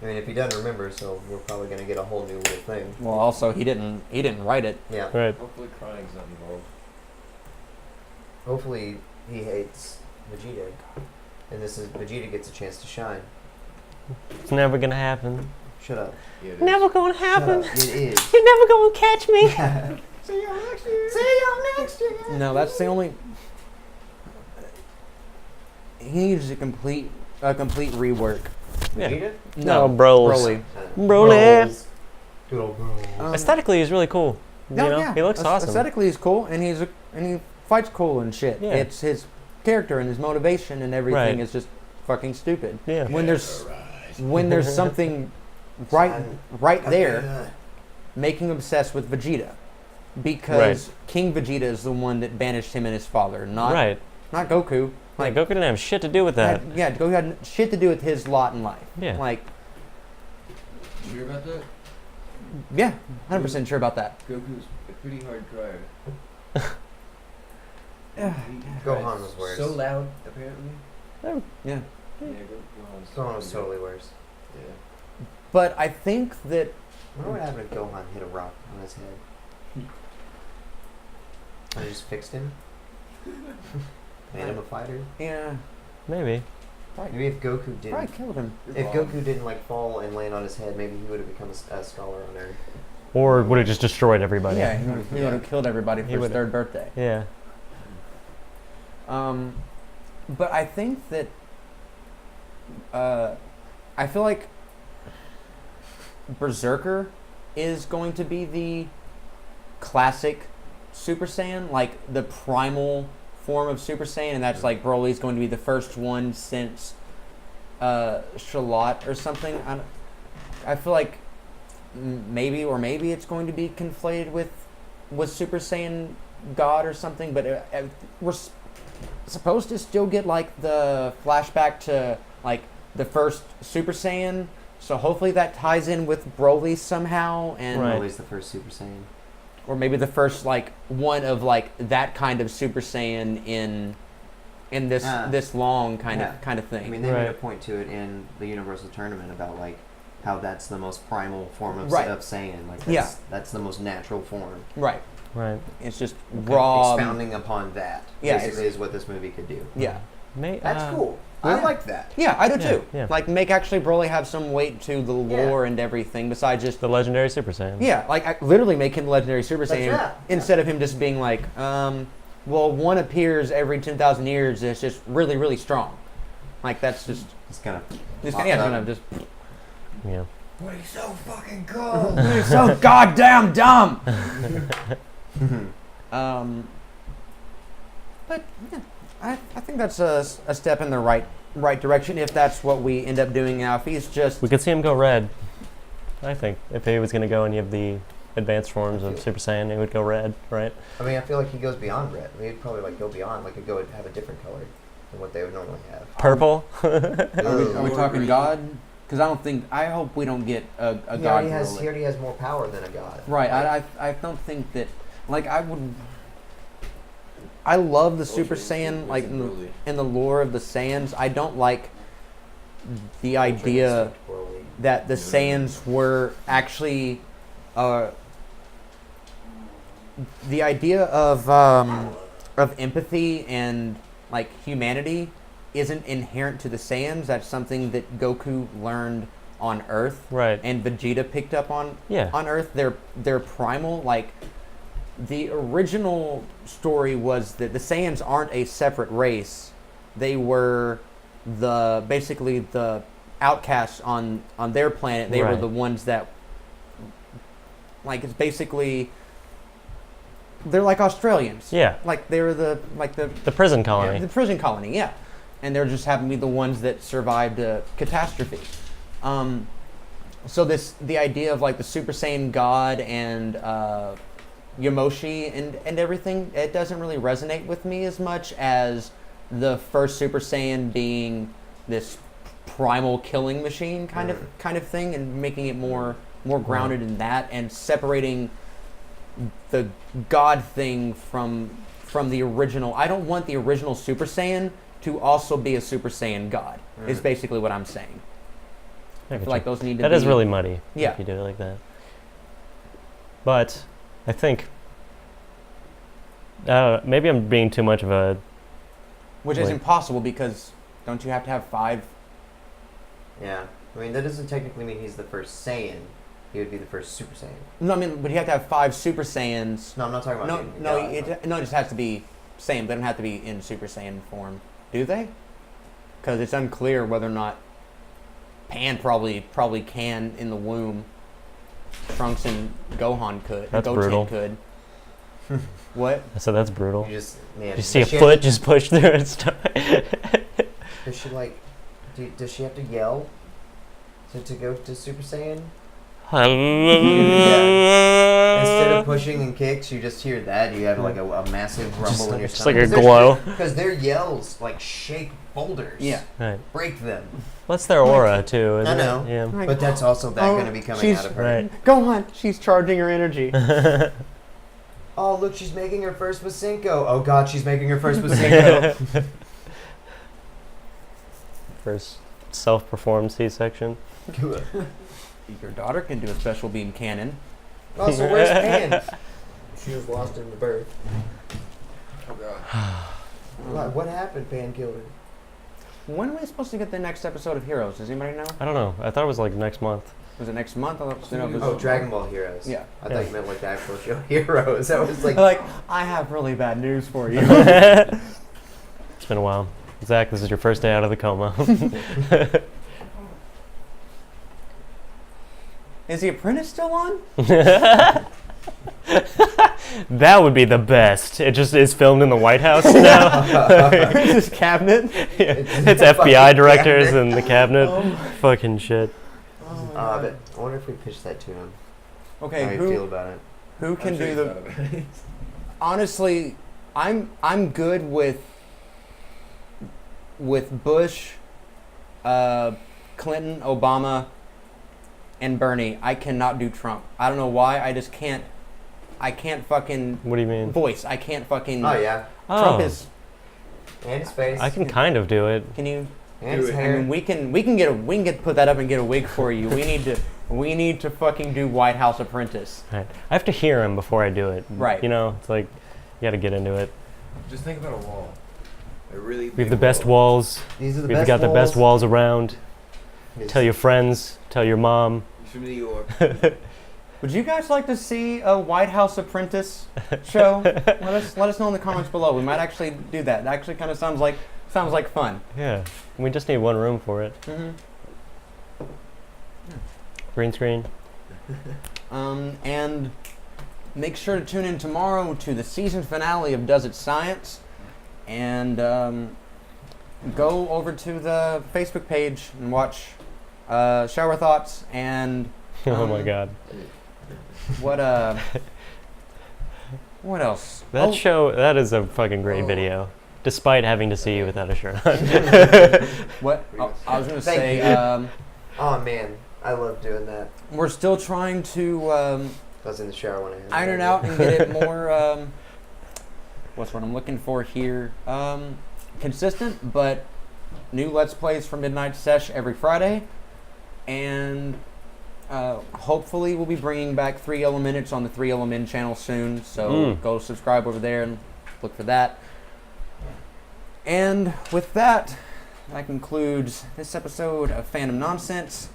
I mean, if he doesn't remember, so we're probably gonna get a whole new little thing. Well, also he didn't write it. Yeah. Right. Hopefully crying's not involved. Hopefully he hates Vegeta, and Vegeta gets a chance to shine. It's never gonna happen. Shut up. Yeah, it is. Never gonna happen. Shut up. It is. You're never gonna catch me. See y'all next year. See y'all next year. No, that's the only. He needs a complete rework. Yeah. Vegeta? No, Bros. Broly. Broly. Good old bro. Aesthetically, he's really cool. You know, yeah. he looks awesome. Aesthetically, he's cool, and he fights cool and shit. Yeah. It's his character and his motivation and everything Right. is just fucking stupid. Yeah. When there's something right there, making him obsessed with Vegeta, because King Vegeta is the one that banished him and his father, not Goku. Like Goku didn't have shit to do with that. Goku had shit to do with his lot in life. Yeah. Like, You hear about that? yeah, 100% sure about that. Goku's a pretty hard crier. Gohan was worse. So loud, apparently. Yeah. Yeah, Gohan's Gohan was totally worse. Yeah. But I think that I wonder what happened if Gohan hit a rock on his head. I just fixed him. Made him a fighter. yeah, Maybe. Maybe if Goku probably didn't, killed him. if Goku didn't like fall and land on his head, maybe he would have become a scholar on Earth. Or would have just destroyed everybody. Yeah, he would have killed everybody for He his would've- third birthday. Yeah. But I think that I feel like Berserker is going to be the classic Super Saiyan, like the primal form of Super Saiyan, and that's like Broly's going to be the first one since Shalot or something. I feel like maybe it's going to be conflated with Super Saiyan God or something, but we're supposed to still get like the flashback to like the first Super Saiyan, so hopefully that ties in with Broly somehow, and Right. Broly's the first Super Saiyan. or maybe the first like one of like that kind of Super Saiyan in this this long kind of thing. I mean, they made a Right. point to it in the Universal Tournament about like how that's the most primal form of, Right. of Saiyan. Like Yeah. that's the most natural form. Right. Right. It's just raw. Expounding upon that. Yeah, Basically is what this movie could do. Yeah. That's cool. Yeah. I like that. Yeah, I do Yeah, too. yeah. Like make actually Broly have some weight to the lore and everything besides just The legendary Super Saiyan. yeah, like I literally make him legendary Super That's Saiyan right. instead of him just being like, well, one appears every 10,000 years. It's just really, really strong. Like that's just It's gonna. this Pop yeah, it's up. gonna just Yeah. But he's so fucking cool. you're so goddamn dumb. But yeah, I think that's a step in the right direction if that's what we end up doing now. If he's just We could see him go red. I think if he was going to go and you have the advanced forms of Super Saiyan, it would go red, right? I mean, I feel like he goes beyond red. I mean, he'd probably like go beyond, like he'd go and have a different color than what they would normally have. Purple. are we talking God? Because I hope we don't get a He God. already has. Broly. He already has more power than a god. Right. Like, I don't think that. Like I would. I love the Super Saiyan, like in the lore of the Saiyans. I don't like the idea Broly. that the Saiyans were actually. The idea of of empathy and like humanity isn't inherent to the Saiyans. That's something that Goku learned on Earth, Right. and Vegeta picked up on Yeah. on Earth. They're primal. Like the original story was that the Saiyans aren't a separate race. They were basically the outcasts on their planet. They were Right. the ones that, like, it's basically they're like Australians. Yeah. Like they're the The prison colony. the prison colony, yeah. And they're just happen to be the ones that survived a catastrophe. So the idea of like the Super Saiyan God and Yamoshi and everything, it doesn't really resonate with me as much as the first Super Saiyan being this primal killing machine kind of thing, and making it more grounded in that, and separating the God thing from the original. I don't want the original Super Saiyan to also be a Super Saiyan God. Is basically what I'm saying. I feel like those need to That be... is really muddy. Yeah. If you do it like that. But I think maybe I'm being too much of a. Which is impossible, because don't you have to have 5? Yeah. I mean, that doesn't technically mean he's the first Saiyan. He would be the first Super Saiyan. No, I mean, but you have to have 5 Super Saiyans. No, I'm not talking about being a No, god. it just has to be Saiyan. They don't have to be in Super Saiyan form, do they? Because it's unclear whether or not Pan probably can in the womb. Trunks and Gohan could. That's Goten brutal. could. What? So that's brutal. You just, man, You see a does she foot just push through and stuff. Does she like? Does she have to yell to go to Super Saiyan? Instead of pushing and kicks, you just hear that. You have like a massive rumble in your Just like stomach. a glow. Because their yells like shake boulders. Yeah. Right. Break them. What's their aura too? Isn't I know. It? Yeah. Like, But that's also that going to be coming she's- out of her. Right. Gohan, she's charging her energy. Oh, look, she's making her first Masenko. Oh, God, she's making her first Masenko. First self-performed C-section. Your daughter can do a special beam cannon. Oh, so where's Pan? She was lost in the birth. Oh god. What happened? Pan killed her. When are we supposed to get the next episode of Heroes? Does anybody know? I don't know. I thought it was like next month. Was it next month? I thought it was- Oh, Dragon Ball Heroes. Yeah. I thought you meant like the actual show Heroes. I was like, Like, I have really bad news for you. It's been a while. Zach, this is your first day out of the coma. Is the apprentice still on? That would be the best. It just is filmed in the White House now. His cabinet? Yeah. It's FBI directors and the cabinet. Fucking shit. but I wonder if we pitch that to him. How Okay, you feel who about it? can I'm sure do he's the... thought about it. Honestly, I'm good with Bush, Clinton, Obama, and Bernie. I cannot do Trump. I don't know why. I just can't. I can't fucking What do you mean? voice. I can't fucking. Oh, yeah. Trump Oh. is. And his face. I can kind of do it. Can you? And his Do it. I hair. mean, we can put that up and get a wig for you. We need to fucking do White House Apprentice. Right. I have to hear him before I do it. Right. You know, it's like you got to get into it. Just think about a wall. A really We have the best walls. These are the We've best got the best walls around. Yes. Tell your friends. Tell your mom. He's from New York. Would you guys like to see a White House Apprentice show? let us know in the comments below. We might actually do that. It actually kind of sounds like fun. Yeah. We just need one room for it. Mm-hmm. Green screen. And make sure to tune in tomorrow to the season finale of Does It Science, and go over to the Facebook page and watch Shower Thoughts and Oh my God. what else? That Oh, show. That is a fucking great video. Despite having to see you without a shirt on. What? Oh, I was gonna Thank say you. Oh, man. I love doing that. we're still trying to I was in the shower when I had iron it that. out and get it more what's what I'm looking for here, consistent, but new Let's Plays for Midnight Sesh every Friday, and hopefully we'll be bringing back 3 Minutes on the 3 Min channel soon, so go subscribe over there and look for that. And with that, that concludes this episode of Fandom Nonsense.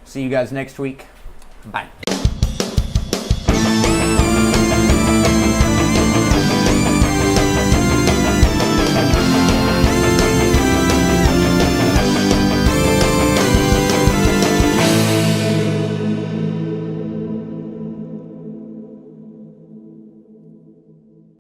See you guys next week. Bye.